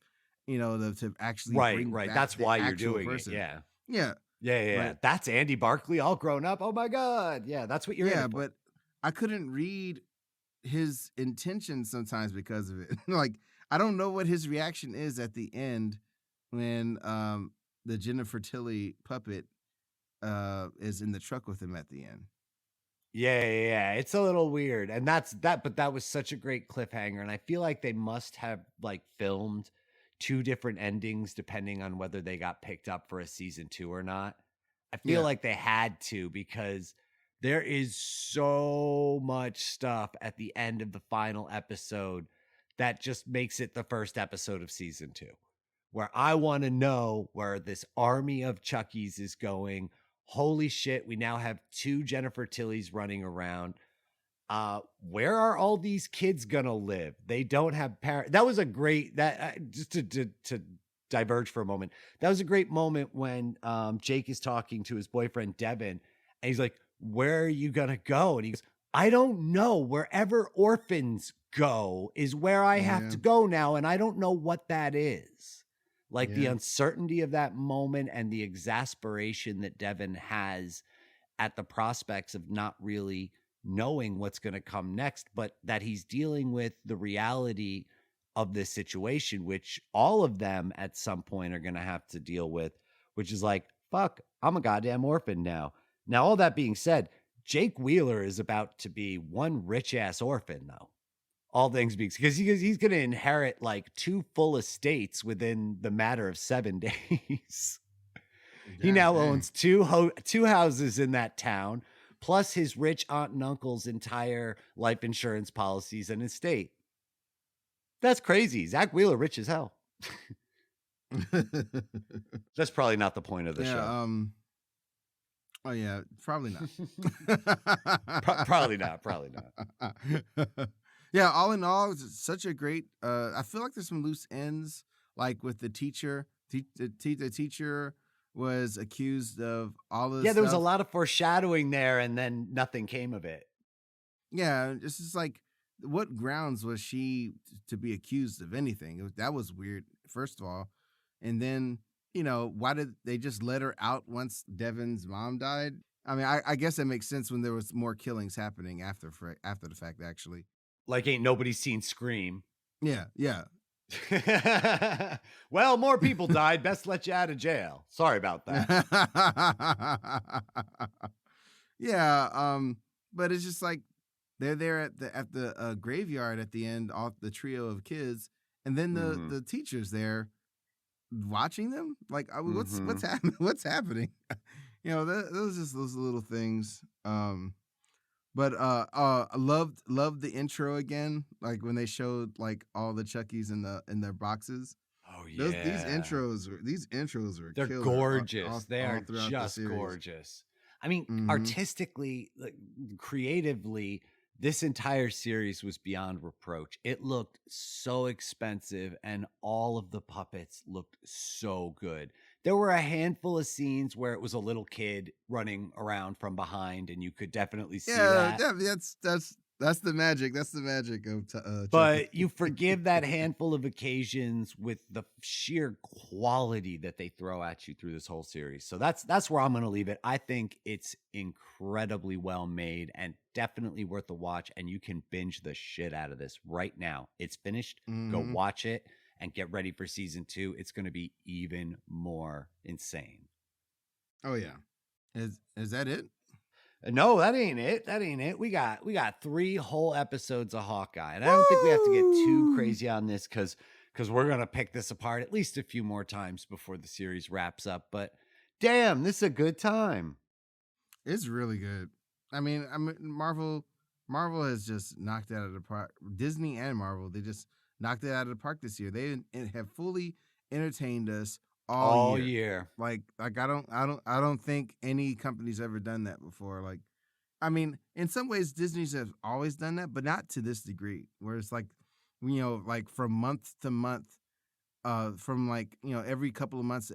to actually bring back That's why you're doing person. it. Yeah. Right. That's Andy Barclay all grown up. Oh my God. Yeah, that's what you're in it for. But I couldn't read his intentions sometimes because of it. Like, I don't know what his reaction is at the end when the Jennifer Tilly puppet is in the truck with him at the end. Yeah. It's a little weird. And but that was such a great cliffhanger. And I feel like they must have like filmed 2 different endings depending on whether they got picked up for a season 2 or not. I feel like they had to, because there is so much stuff at the end of the final episode that just makes it the first episode of season 2. where I want to know where this army of Chuckies is going. Holy shit, we now have 2 Jennifer Tillys running around. Where are all these kids gonna live? They don't have parents. That was a great, just to diverge for a moment. That was a great moment when Jake is talking to his boyfriend Devin, and he's like, "Where are you gonna go?" And he goes, "I don't know. Wherever orphans go is where I have to go now, and I don't know what that is." Like the uncertainty of that moment and the exasperation that Devin has at the prospects of not really knowing what's going to come next, but that he's dealing with the reality of this situation, which all of them at some point are going to have to deal with, which is like, fuck, I'm a goddamn orphan now. Now, all that being said, Jake Wheeler is about to be one rich ass orphan, though. All things being, because he's going to inherit like 2 full estates within the matter of 7 days. He now owns 2 houses in that town, plus his rich aunt and uncle's entire life insurance policies and estate. That's crazy. Zach Wheeler, rich as hell. That's probably not the point of the show. Oh yeah, probably not. Probably not. Yeah, all in all, it's such a great. I feel like there's some loose ends, like with the teacher. The teacher was accused of all of this. Yeah, there was a lot of foreshadowing there, and then nothing came of it. Yeah, it's just like, what grounds was she to be accused of anything? That was weird, first of all. And then, why did they just let her out once Devin's mom died? I mean, I guess that makes sense when there was more killings happening after the fact, actually. Like, ain't nobody seen Scream. Yeah. Well, more people died. Best let you out of jail. Sorry about that. Yeah, but it's just like they're there at the graveyard at the end, all the trio of kids, and then the teacher's there watching them. Like, what's happening? What's happening? Those little things. But I loved the intro again, like when they showed like all the Chuckies in their boxes. Oh yeah, these intros are they're killer. gorgeous. They are just gorgeous. I mean, artistically, like, creatively, this entire series was beyond reproach. It looked so expensive, and all of the puppets looked so good. There were a handful of scenes where it was a little kid running around from behind, and you could definitely see that. That's the magic. That's the magic of Chucky. But you forgive that handful of occasions with the sheer quality that they throw at you through this whole series. So that's where I'm going to leave it. I think it's incredibly well made and definitely worth a watch. And you can binge the shit out of this right now. It's finished. Go watch it and get ready for season 2. It's going to be even more insane. Oh yeah. Is that it? No, that ain't it. We got 3 whole episodes of Hawkeye. And I don't think we have to get too crazy on this because we're going to pick this apart at least a few more times before the series wraps up. But damn, this is a good time. It's really good. I mean, Marvel has just knocked it out of the park. Disney and Marvel, they just knocked it out of the park this year. They have fully entertained us all year. Like I don't think any company's ever done that before. Like, I mean, in some ways Disney's have always done that, but not to this degree, where it's like, like from month to month, from like, every couple of months,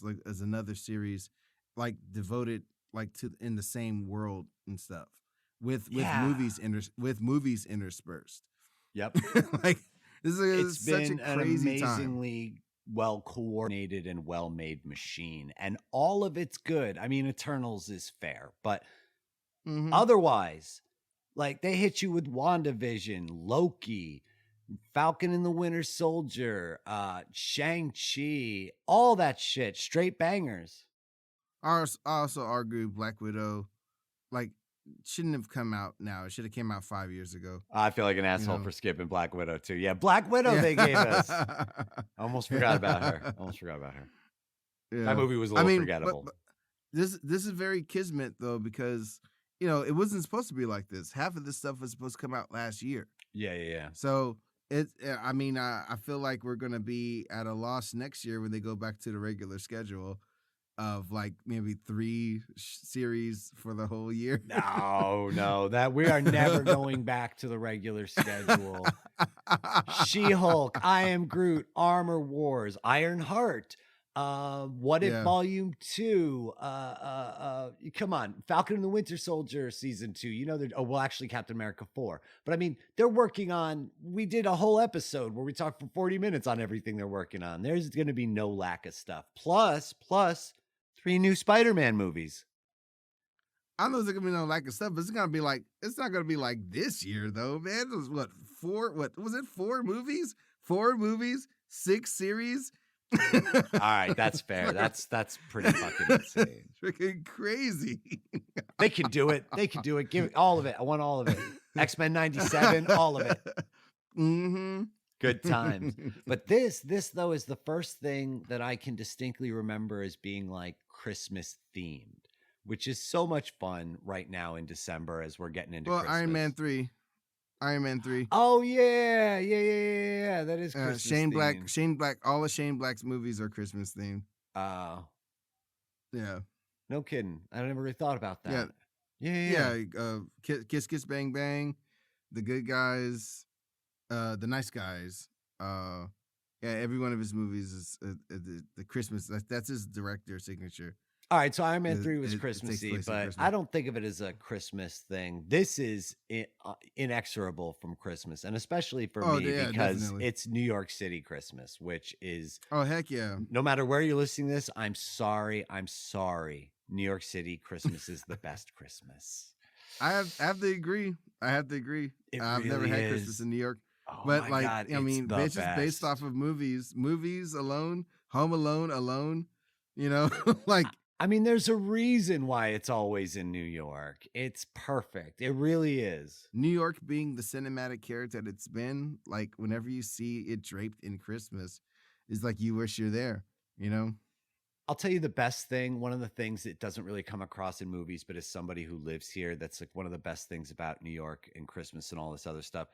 like as another series, like devoted like to in the same world and stuff with movies interspersed. Yep. Like, this is such a crazy an amazingly well coordinated and well made machine, and all of it's good. I mean, Eternals is fair, but otherwise, like, they hit you with WandaVision, Loki, Falcon and the Winter Soldier, Shang-Chi, all that shit, straight bangers. I also argue Black Widow, like, shouldn't have come out now. It should have came out 5 years ago. I feel like an asshole for skipping Black Widow too. Yeah, Black Widow they gave us. I almost forgot about her. Yeah. That movie was a little forgettable. But this is very kismet though, because it wasn't supposed to be like this. Half of this stuff was supposed to come out last year. Yeah. So I mean, I feel like we're gonna be at a loss next year when they go back to the regular schedule of like maybe 3 series for the whole year. No, that we are never going back to the regular schedule. She-Hulk, I Am Groot, Armor Wars, Ironheart, What If Yeah. Volume 2, come on, Falcon and the Winter Soldier Season 2, you know, actually Captain America 4, but I mean, they're working on, we did a whole episode where we talked for 40 minutes on everything they're working on. There's going to be no lack of stuff. Plus 3 new Spider-Man movies. I know there's gonna be no lack of stuff, but it's not gonna be like this year though, man. It was what was it? 4 movies? 4 movies, 6 series. All right, that's fair. That's pretty fucking insane. Freaking crazy. They can do it. Give it all of it. I want all of it. X-Men 97, all of it. Mm-hmm. Good times. But this though is the first thing that I can distinctly remember as being like Christmas themed, which is so much fun right now in December as we're getting into Christmas. Iron Man 3. Oh yeah. That is Christmas Shane themed. Black. All of Shane Black's movies are Christmas themed. Yeah. No kidding. I never really thought about that. Yeah. Kiss Kiss Bang Bang, The Good Guys, The Nice Guys. Every one of his movies is the Christmas. That's his director signature. All right, so Iron Man 3 was Christmassy, but I don't think of it as a Christmas thing. This is inexorable from Christmas, and especially for me because definitely. It's New York City Christmas, which is... Oh, heck yeah. No matter where you're listening to this, I'm sorry. New York City Christmas is the best Christmas. I have to agree. I've really never had Christmas in New York. Oh, but like, God, it's just based off of movies alone, Home Alone, you know, like... I mean, there's a reason why it's always in New York. It's perfect. It really is. New York being the cinematic character that it's been, like whenever you see it draped in Christmas, is like you wish you're there, you know? I'll tell you the best thing. One of the things that doesn't really come across in movies, but as somebody who lives here, that's like one of the best things about New York and Christmas and all this other stuff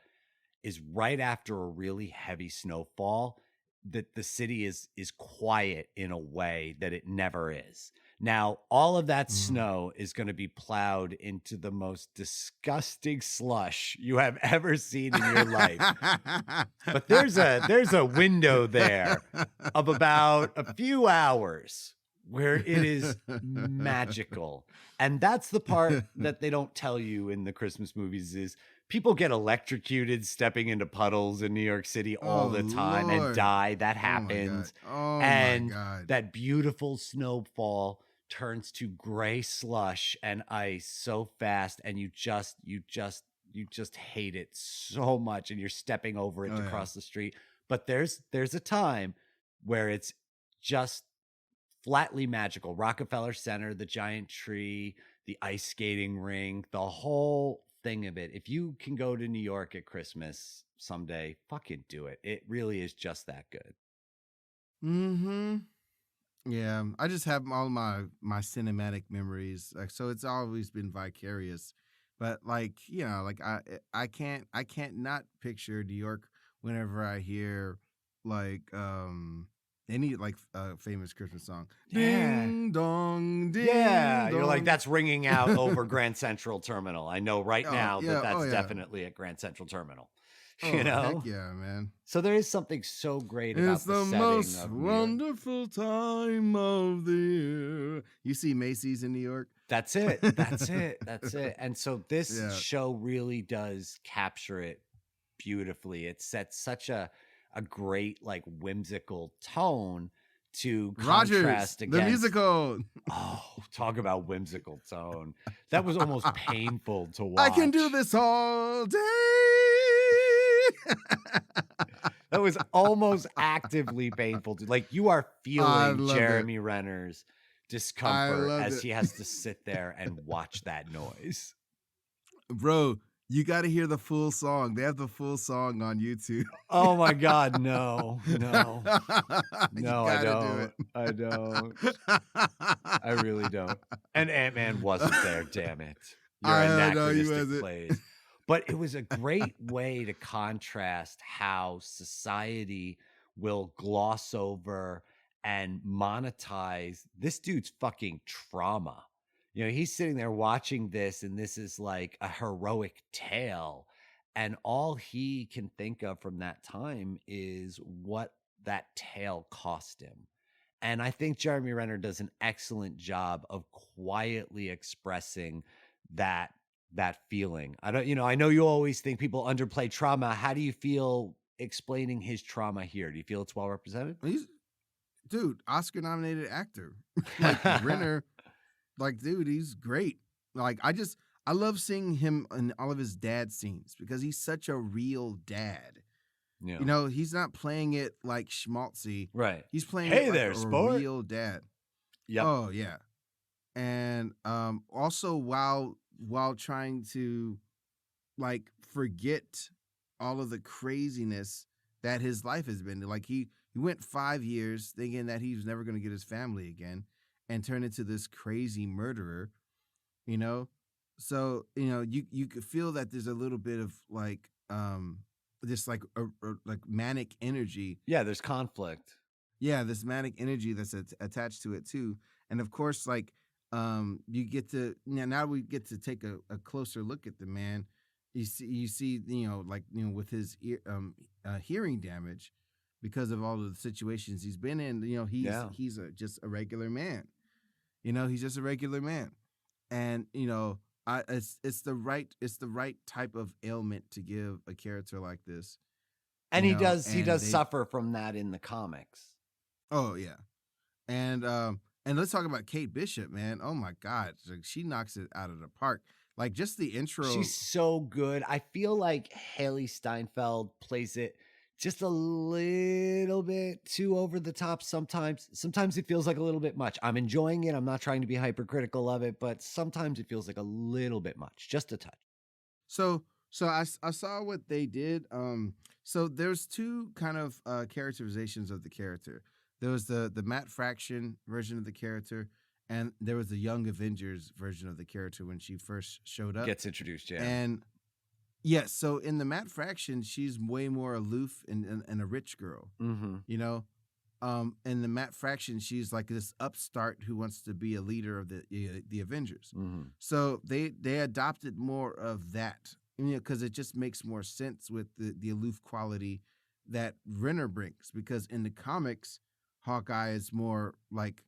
is right after a really heavy snowfall, that the city is quiet in a way that it never is. Now, all of that snow is going to be plowed into the most disgusting slush you have ever seen in your life. But there's a window there of about a few hours where it is magical. And that's the part that they don't tell you in the Christmas movies is people get electrocuted stepping into puddles in New York City all the time and die. That happens. My God. That beautiful snowfall turns to gray slush and ice so fast, and you just hate it so much, and you're stepping over it to cross the street. But there's a time where it's just flatly magical. Rockefeller Center, the giant tree, the ice skating rink, the whole thing of it. If you can go to New York at Christmas someday, fucking do it. It really is just that good. Mm-hmm. Yeah, I just have all my cinematic memories, like, so it's always been vicarious. But like, you know, like I can't not picture New York whenever I hear like any like famous Christmas song. Yeah. Ding dong, ding. Yeah, dong. you're like, that's ringing out over Grand Central Terminal. I know right now that's definitely at Grand Central Terminal. You know? Heck yeah, man. So there is something so great about the setting most of wonderful time of the year. You see Macy's in New York? That's it. And so this show really does capture it beautifully. It sets such a great, like, whimsical tone to contrast against the musical. Oh, talk about whimsical tone. That was almost painful to watch. I can do this all day. That was almost actively painful. Like, you are feeling Jeremy Renner's discomfort as he has to sit there and watch that noise. Bro, you got to hear the full song. They have the full song on YouTube. Oh my God, no, I don't. I really don't. And Ant-Man wasn't there, damn it. You're anachronistic plays. But it was a great way to contrast how society will gloss over and monetize this dude's fucking trauma. You know, he's sitting there watching this, and this is like a heroic tale. And all he can think of from that time is what that tale cost him. And I think Jeremy Renner does an excellent job of quietly expressing that feeling. I don't, I know you always think people underplay trauma. How do you feel explaining his trauma here? Do you feel it's well represented? Dude, Oscar nominated actor. Like Renner, like, dude, he's great. Like, I love seeing him in all of his dad scenes because he's such a real dad. Yeah. You know, he's not playing it like schmaltzy. Right. He's playing Hey it like there, a sport. real dad. Yep. Oh, yeah. And also while trying to like forget all of the craziness that his life has been. Like he went 5 years thinking that he was never going to get his family again and turned into this crazy murderer, you know? So, you know, you could feel that there's a little bit of like this like like manic energy. Yeah, there's conflict. Yeah, this manic energy that's attached to it too. And of course, like you get to now we get to take a closer look at the man. You see, like with his hearing damage because of all of the situations he's been in. You know, he's just a regular man. You know, he's just a regular man, and it's the right type of ailment to give a character like this. And he does suffer from that in the comics. Oh yeah, and let's talk about Kate Bishop, man. Oh my God, like, she knocks it out of the park. Like just the intro, she's so good. I feel like Haley Steinfeld plays it just a little bit too over the top sometimes. Sometimes it feels like a little bit much. I'm enjoying it. I'm not trying to be hypercritical of it, but sometimes it feels like a little bit much, just a touch. So I saw what they did. So there's two kind of characterizations of the character. There was the Matt Fraction version of the character, and there was the Young Avengers version of the character when she first showed up. Gets introduced, yeah. And yes, so in the Matt Fraction, she's way more aloof and a rich girl. Mm-hmm. You know, in the Matt Fraction, she's like this upstart who wants to be a leader of the Avengers. Mm-hmm. So they adopted more of that, because it just makes more sense with the aloof quality that Renner brings. Because in the comics, Hawkeye is more like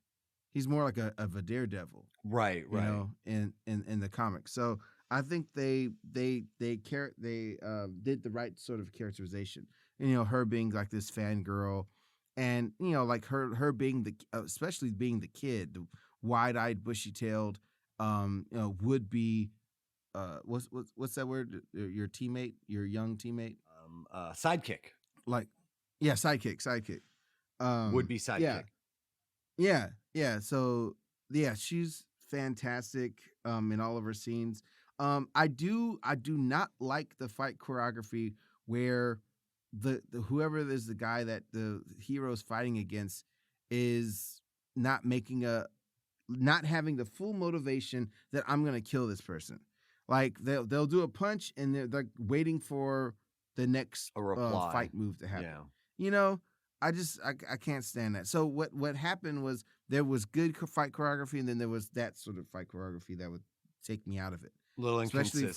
he's more like a daredevil, right? You know, in the comics. So I think they did the right sort of characterization. You know, her being like this fangirl, and like her being especially being the kid, the wide-eyed, bushy-tailed, would be what's that word? Your teammate, your young teammate, sidekick. Like, yeah, sidekick. Would be sidekick. Yeah. So yeah, she's fantastic in all of her scenes. I do not like the fight choreography where the whoever is the guy that the hero's fighting against is not having the full motivation that I'm gonna kill this person. Like they'll do a punch and they're like waiting for the next fight move to happen. Yeah. I can't stand that. So what happened was there was good fight choreography, and then there was that sort of fight choreography that would take me out of it. Little inconsistent.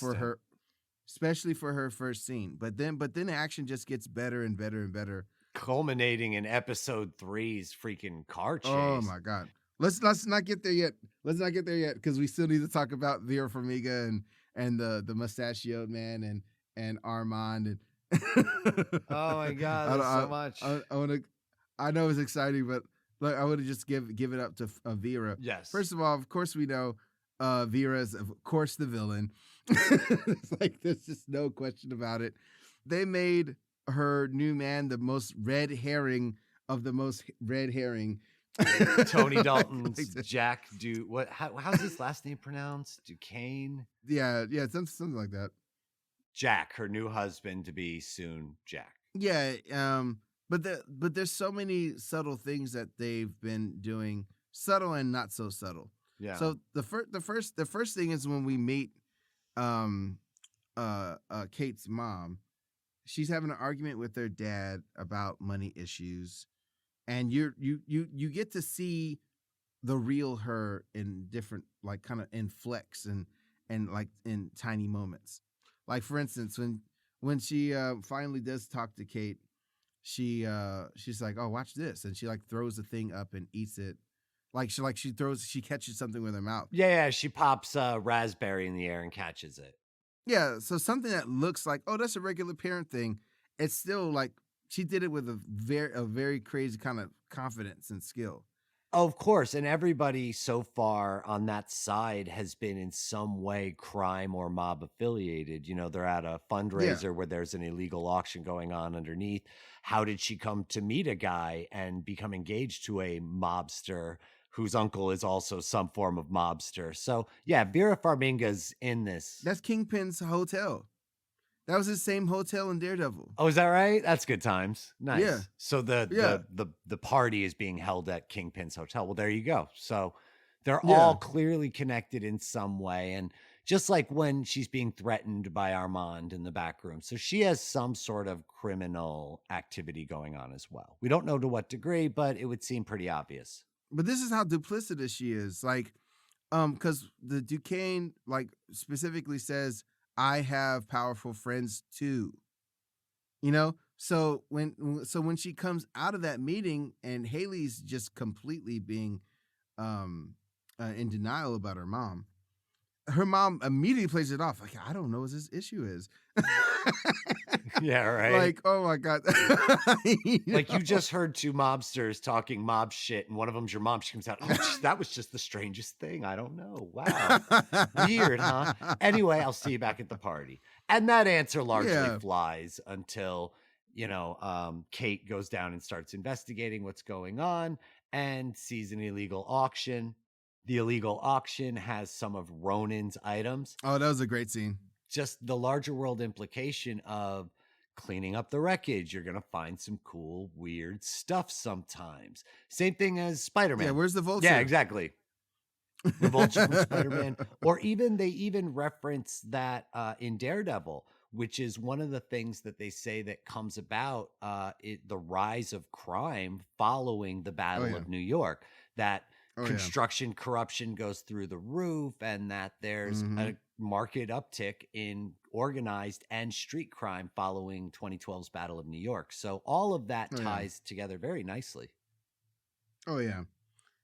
Especially for her first scene. But then the action just gets better and better and better, culminating in episode 3's freaking car chase. Oh my God. Let's not get there yet. Because we still need to talk about Vera Farmiga and the mustachioed man and Armand and oh my God, there's so much. I know it's exciting, but like, I want to just give it up to Vera. Yes. First of all, of course we know Vera is of course the villain. It's like there's just no question about it. They made her new man the most red herring of the most red herring. Tony Dalton's Jack how's his last name pronounced? Duquesne? Yeah, something like that. Jack, her new husband to be soon, Jack. Yeah, but there's so many subtle things that they've been doing, subtle and not so subtle. Yeah. So the first thing is when we meet Kate's mom. She's having an argument with her dad about money issues, and you get to see the real her in different, like, kind of in flex and like in tiny moments. Like, for instance, when she finally does talk to Kate, she's like, "Oh, watch this," and she like throws the thing up and eats it. She catches something with her mouth. Yeah, she pops a raspberry in the air and catches it. Yeah, so something that looks like, oh, that's a regular parent thing, it's still like she did it with a very crazy kind of confidence and skill. Of course, and everybody so far on that side has been in some way crime or mob affiliated. You know, they're at a Yeah. fundraiser where there's an illegal auction going on underneath. How did she come to meet a guy and become engaged to a mobster whose uncle is also some form of mobster? So, yeah, Vera Farminga's in this. That's Kingpin's hotel. That was his same hotel in Daredevil. Oh, is that right? That's good times. Nice. Yeah. So the Yeah. the party is being held at Kingpin's hotel. Well, there you go. So they're Yeah. all clearly connected in some way. And just like when she's being threatened by Armand in the back room. So she has some sort of criminal activity going on as well. We don't know to what degree, but it would seem pretty obvious. But this is how duplicitous she is. Like, because the Duquesne, like, specifically says, I have powerful friends too. You know? So when she comes out of that meeting and Haley's just completely being in denial about her mom immediately plays it off. Like, I don't know what this issue is. Yeah, right. Like, oh my God. Like, you just heard two mobsters talking mob shit, and one of them's your mom. She comes out, oh, that was just the strangest thing. I don't know. Wow. Weird, huh? Anyway, I'll see you back at the party. And that answer largely flies until, Kate goes down and starts investigating what's going on and sees an illegal auction. The illegal auction has some of Ronan's items. Oh, that was a great scene. Just the larger world implication of cleaning up the wreckage. You're going to find some cool, weird stuff sometimes. Same thing as Spider-Man. Yeah, where's the Vulture? Yeah, exactly. The Vulture from Spider-Man. Or they even reference that in Daredevil, which is one of the things that they say that comes about the rise of crime following the Battle of New York. That construction corruption goes through the roof, and that there's a market uptick in organized and street crime following 2012's Battle of New York. So all of that ties together very nicely. Oh yeah.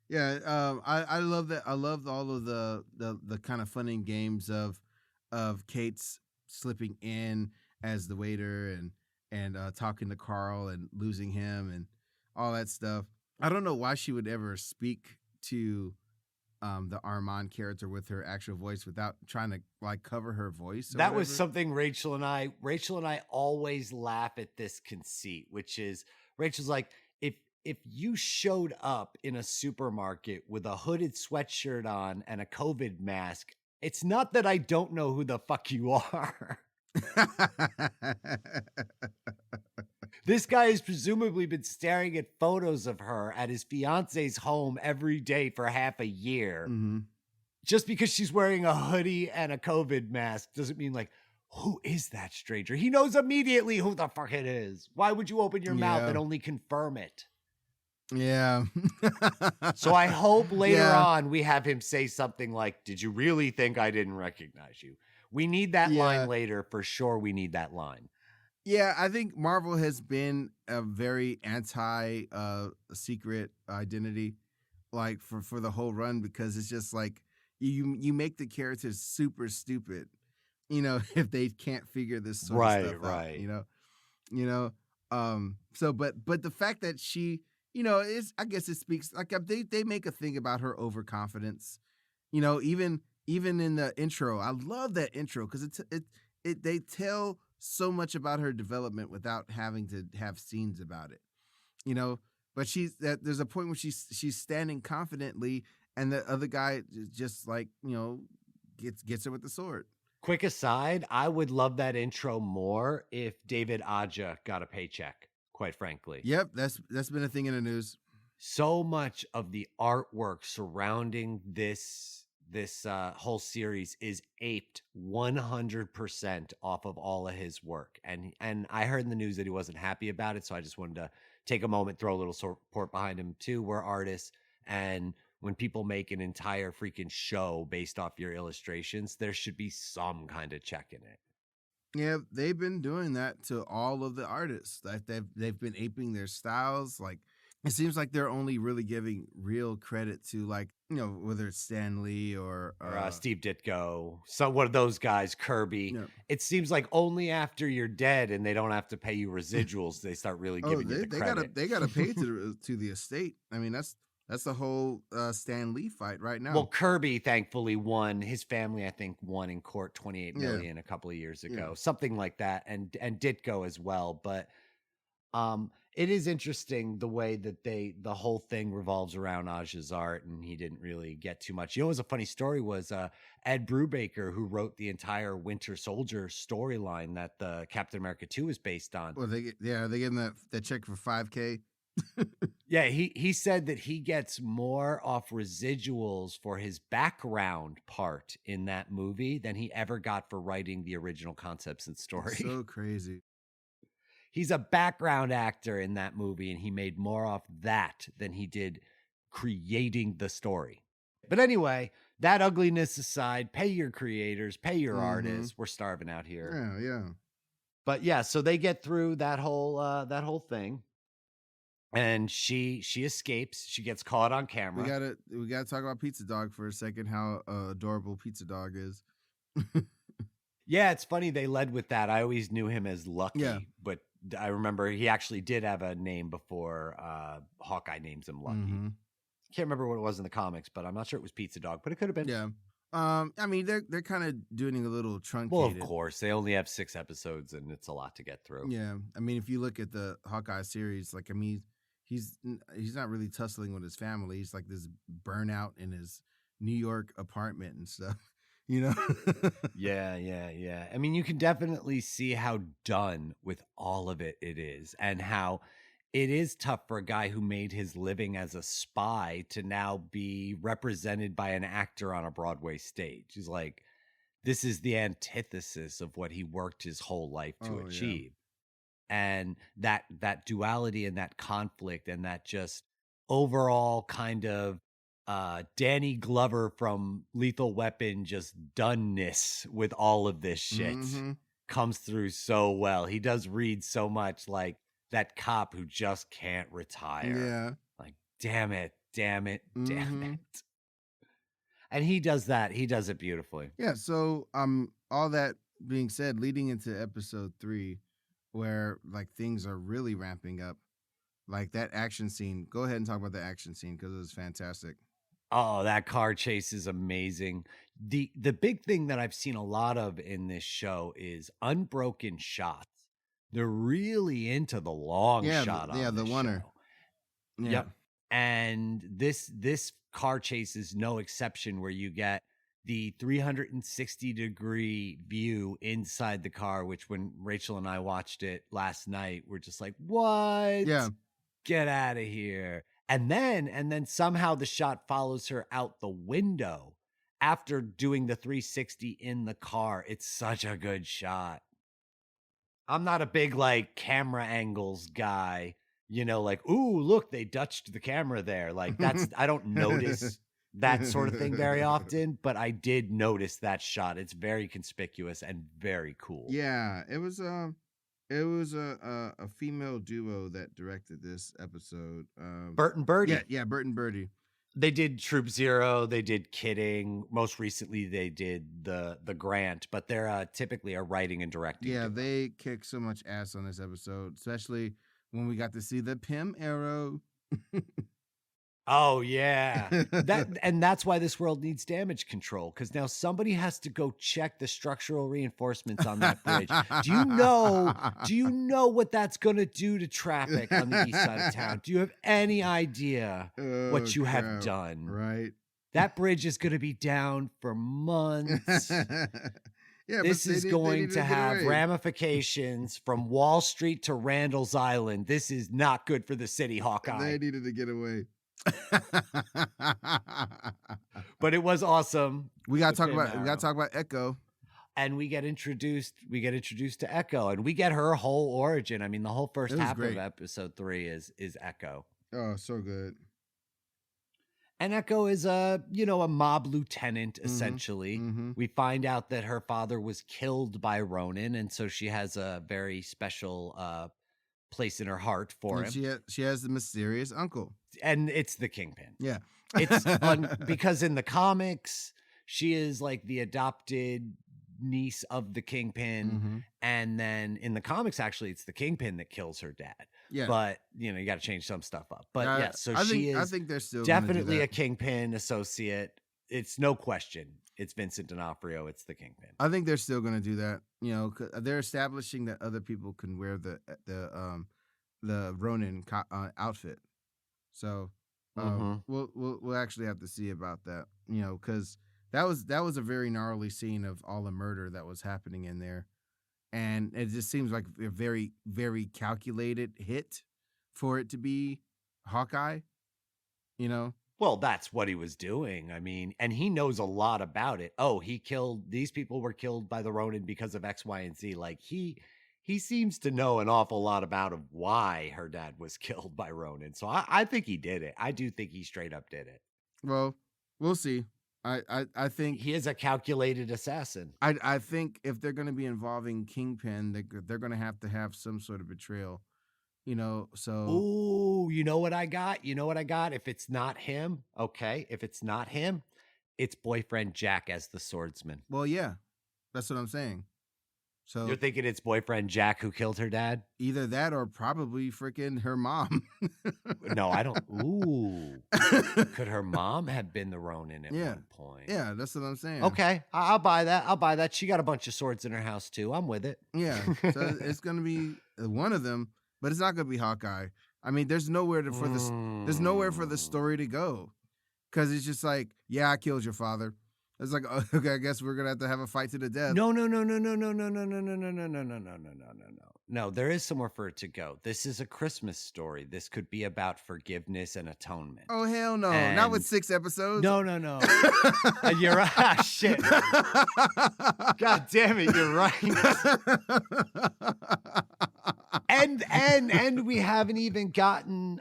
Yeah. I love that. I love all of the kind of fun and games of Kate's slipping in as the waiter and talking to Carl and losing him and all that stuff. I don't know why she would ever speak to the Armand character with her actual voice without trying to like cover her voice. That was something Rachel and I always laugh at this conceit, which is Rachel's like, if you showed up in a supermarket with a hooded sweatshirt on and a COVID mask, it's not that I don't know who the fuck you are. This guy has presumably been staring at photos of her at his fiance's home every day for half a year. Mm-hmm. Just because she's wearing a hoodie and a COVID mask doesn't mean like, who is that stranger? He knows immediately who the fuck it is. Why would you open your mouth and only confirm it? Yeah. So I hope later on we have him say something like, did you really think I didn't recognize you? We need that line later. For sure, we need that line. Yeah, I think Marvel has been a very anti secret identity, like for the whole run, because it's just like you make the characters super stupid, if they can't figure this sort of stuff out, So, but the fact that she, is, I guess it speaks, like, they make a thing about her overconfidence, even in the intro. I love that intro because they tell so much about her development without having to have scenes about it, but there's a point where she's standing confidently and the other guy just like, gets her with the sword. Quick aside, I would love that intro more if David Aja got a paycheck, quite frankly. Yep, that's been a thing in the news. So much of the artwork surrounding this this whole series is aped 100% off of all of his work. And I heard in the news that he wasn't happy about it, so I just wanted to take a moment, throw a little support behind him too. We're artists, and when people make an entire freaking show based off your illustrations, there should be some kind of check in it. Yeah, they've been doing that to all of the artists. Like they've been aping their styles. Like it seems like they're only really giving real credit to, like, whether it's Stan Lee or Steve Ditko, one of those guys, Kirby. Yeah. It seems like only after you're dead and they don't have to pay you residuals, they start really giving you the credit. They gotta pay to the estate. I mean, that's the whole Stan Lee fight right now. Well, Kirby thankfully won. His family, I think, won in court $28 million a couple of years ago, something like that, and Ditko as well. But it is interesting the way that the whole thing revolves around Aja's art, and he didn't really get too much. What was a funny story was Ed Brubaker, who wrote the entire Winter Soldier storyline that the Captain America 2 is based on. Well, they gave him that check for $5K. Yeah, he said that he gets more off residuals for his background part in that movie than he ever got for writing the original concepts and story. So crazy. He's a background actor in that movie, and he made more off that than he did creating the story. But anyway, that ugliness aside, pay your creators, pay your artists. We're starving out here. Yeah. But yeah, so they get through that whole thing. And she escapes. She gets caught on camera. We gotta talk about Pizza Dog for a second. How adorable Pizza Dog is. Yeah, it's funny they led with that. I always knew him as Lucky, but I remember he actually did have a name before Hawkeye names him Lucky. Can't remember what it was in the comics, but I'm not sure it was Pizza Dog, but it could have been. Yeah. I mean, they're kind of doing a little truncated. Well, of course, they only have 6 episodes, and it's a lot to get through. Yeah, I mean, if you look at the Hawkeye series, like, I mean, he's not really tussling with his family. He's like this burnout in his New York apartment and stuff, Yeah. I mean, you can definitely see how done with all of it is, and how it is tough for a guy who made his living as a spy to now be represented by an actor on a Broadway stage. He's like, this is the antithesis of what he worked his whole life to achieve. And that duality and that conflict and that just overall kind of Danny Glover from Lethal Weapon just doneness with all of this shit comes through so well. He does read so much like that cop who just can't retire. Yeah. Like, damn it. And he does that. He does it beautifully. Yeah. So all that being said, leading into episode 3, where like things are really ramping up, like that action scene. Go ahead and talk about the action scene because it was fantastic. Oh, that car chase is amazing. The big thing that I've seen a lot of in this show is unbroken shots. They're really into the long shot on the oneer. Show. Yep. And this car chase is no exception, where you get the 360-degree view inside the car, which when Rachel and I watched it last night, we're just like, what? Yeah. Get out of here. And then somehow the shot follows her out the window after doing the 360 in the car. It's such a good shot. I'm not a big like camera angles guy, like, ooh, look, they Dutched the camera there. Like I don't notice that sort of thing very often, but I did notice that shot. It's very conspicuous and very cool. Yeah, it was a female duo that directed this episode. Bert and Birdie. Yeah, Bert and Birdie. They did Troop Zero. They did Kidding. Most recently, they did the Grant. But they're typically a writing and directing. Yeah, they kicked so much ass on this episode, especially when we got to see the Pym arrow. Oh yeah, that's why this world needs damage control, because now somebody has to go check the structural reinforcements on that bridge. Do you know what that's gonna do to traffic on the east side of town? Do you have any idea what you have done? Right, that bridge is gonna be down for months. Yeah, this is going to have ramifications from Wall Street to Randall's Island. This is not good for the city, Hawkeye. They needed to get away. But it was awesome. We gotta talk about Echo. And we get introduced to Echo, and we get her whole origin. I mean, the whole first half of episode 3 is Echo. Oh, so good. And Echo is a mob lieutenant, essentially. Mm-hmm. We find out that her father was killed by Ronin, and so she has a very special place in her heart for him. She has the mysterious uncle. And it's the Kingpin. Yeah. It's because in the comics, she is like the adopted niece of the Kingpin. Mm-hmm. And then in the comics, actually, it's the Kingpin that kills her dad. Yeah. But, you got to change some stuff up. But yeah, so I is think they're still definitely a Kingpin associate. It's no question. It's Vincent D'Onofrio. It's the Kingpin. I think they're still going to do that. They're establishing that other people can wear the Ronin outfit. So we'll actually have to see about that. Because that was a very gnarly scene of all the murder that was happening in there, and it just seems like a very, very calculated hit for it to be Hawkeye. Well, that's what he was doing. I mean, and he knows a lot about it. Oh, these people were killed by the Ronin because of X, Y, and Z. Like he seems to know an awful lot about why her dad was killed by Ronin. So I think he did it. I do think he straight up did it. Well, we'll see. I think he is a calculated assassin. I think if they're going to be involving Kingpin, they're going to have some sort of betrayal. So. Ooh, you know what I got? If it's not him, okay. If it's not him, it's boyfriend Jack as the swordsman. Well, yeah, that's what I'm saying. So you're thinking it's boyfriend Jack who killed her dad? Either that or probably freaking her mom. No, I don't. Ooh. Could her mom have been the Ronin at one point? Yeah, that's what I'm saying. Okay, I'll buy that. She got a bunch of swords in her house too. I'm with it. Yeah, so it's going to be one of them, but it's not going to be Hawkeye. I mean, there's nowhere for the story to go, because it's just like, yeah, I killed your father. It's like, okay, I guess we're gonna have a fight to the death. No. No, there is somewhere for it to go. This is a Christmas story. This could be about forgiveness and atonement. Oh, hell no. Not with 6 episodes. No. You're right. Ah, shit. God damn it, you're right. And we haven't even gotten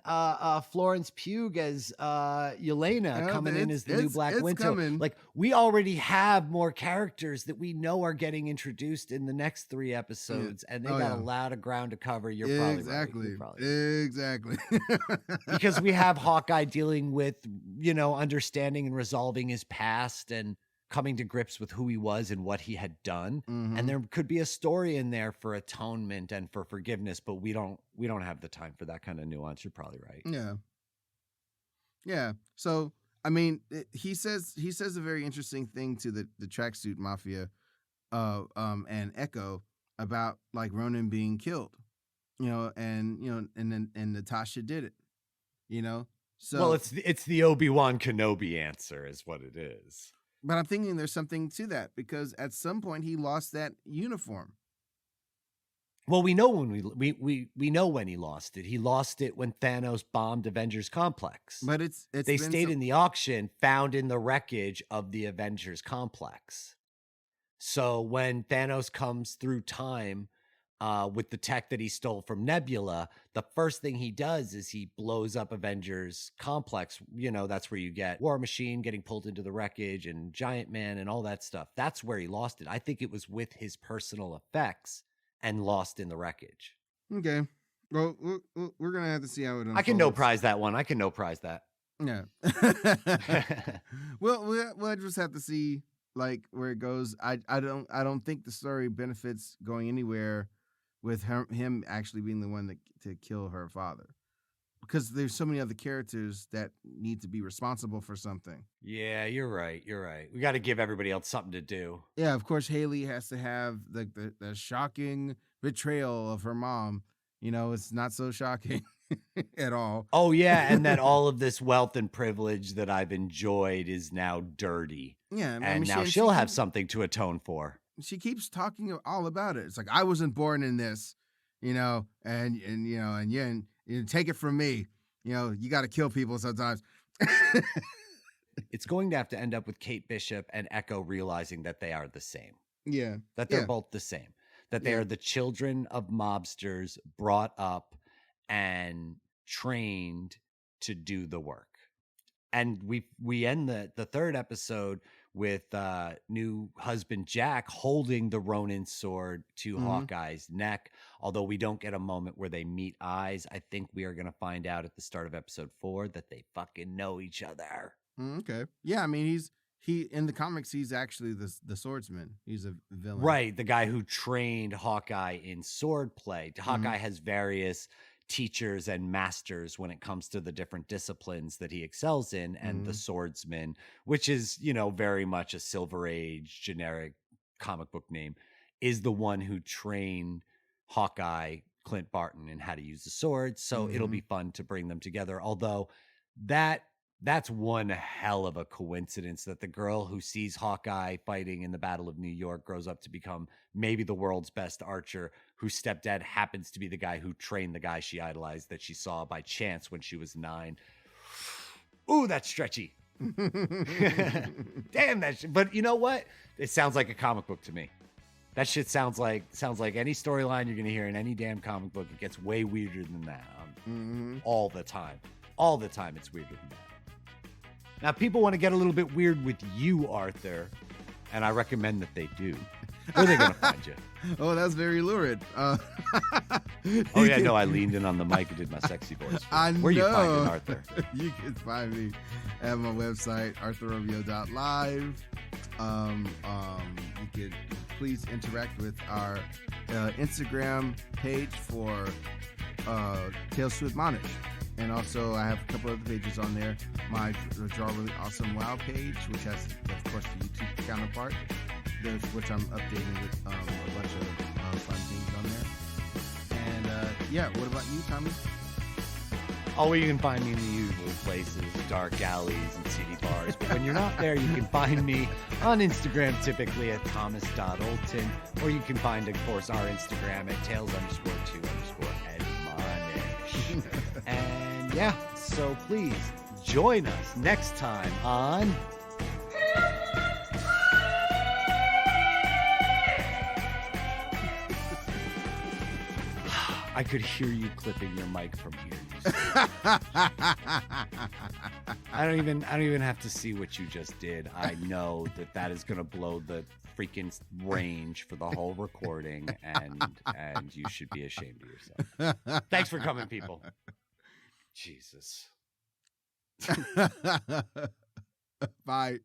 Florence Pugh as Yelena coming in as the new Black Widow. Coming. Like, we already have more characters that we know are getting introduced in the next 3 episodes, and they got a lot of ground to cover. You're probably right. Exactly. Because we have Hawkeye dealing with, understanding and resolving his past and coming to grips with who he was and what he had done. Mm-hmm. And there could be a story in there for atonement and for forgiveness, but we don't have the time for that kind of nuance. You're probably right. Yeah. So, I mean, he says a very interesting thing to the tracksuit mafia, and Echo about like Ronin being killed, and Natasha did it, So, well, it's the Obi-Wan Kenobi answer is what it is. But I'm thinking there's something to that, because at some point he lost that uniform. Well, we know we know when he lost it. He lost it when Thanos bombed Avengers Complex. But they stayed in the auction, found in the wreckage of the Avengers Complex. So when Thanos comes through time with the tech that he stole from Nebula, the first thing he does is he blows up Avengers Complex. That's where you get War Machine getting pulled into the wreckage and Giant Man and all that stuff. That's where he lost it. I think it was with his personal effects and lost in the wreckage. Okay. Well, we're going to have to see how it unfolds. I can no prize that one. Yeah. We'll just have to see like where it goes. I don't think the story benefits going anywhere with him actually being the one to kill her father, because there's so many other characters that need to be responsible for something. Yeah, you're right. We got to give everybody else something to do. Yeah, of course, Haley has to have the shocking betrayal of her mom. It's not so shocking at all. Oh, yeah, and that all of this wealth and privilege that I've enjoyed is now dirty. Yeah, and now she'll have something to atone for. She keeps talking all about it. It's like, I wasn't born in this, and take it from me. You got to kill people sometimes. It's going to have to end up with Kate Bishop and Echo realizing that they are the same. Yeah. That they're both the same. That they are the children of mobsters brought up and trained to do the work. And we end the third episode with new husband Jack holding the Ronin sword to Hawkeye's neck. Although we don't get a moment where they meet eyes, I think we are going to find out at the start of episode 4 that they fucking know each other. Okay. Yeah, I mean, he in the comics, he's actually the swordsman. He's a villain. Right, the guy who trained Hawkeye in sword play. Hawkeye has various teachers and masters when it comes to the different disciplines that he excels in, and the swordsman, which is, you know, very much a Silver Age generic comic book name, is the one who trained Hawkeye, Clint Barton, in how to use the sword. So it'll be fun to bring them together. Although that's one hell of a coincidence that the girl who sees Hawkeye fighting in the Battle of New York grows up to become maybe the world's best archer, whose stepdad happens to be the guy who trained the guy she idolized that she saw by chance when she was 9. Ooh, that's stretchy. Damn that shit. But you know what? It sounds like a comic book to me. That shit sounds like any storyline you're going to hear in any damn comic book. It gets way weirder than that all the time. All the time it's weirder than that. Now, people want to get a little bit weird with you, Arthur, and I recommend that they do. Where are they going to find you? Oh, that's very lurid. Oh, yeah, no, I leaned in on the mic and did my sexy voice. Where you finding Arthur? You can find me at my website, arthurromeo.live. You could please interact with our Instagram page for Tales to Admonish. And also, I have a couple other pages on there. My Draw Really Awesome Wow page, which has, of course, the YouTube counterpart, which I'm updating with a bunch of fun things on there. And yeah, what about you, Tommy? Oh, well, you can find me in the usual places, dark alleys and CD bars. But when you're not there, you can find me on Instagram, typically at thomas.olton. Or you can find, of course, our Instagram at tails_2_admonish. And yeah, so please join us next time on I could hear you clipping your mic from here. I don't even have to see what you just did. I know that is going to blow the freaking range for the whole recording, and you should be ashamed of yourself. Thanks for coming, people. Jesus. Bye.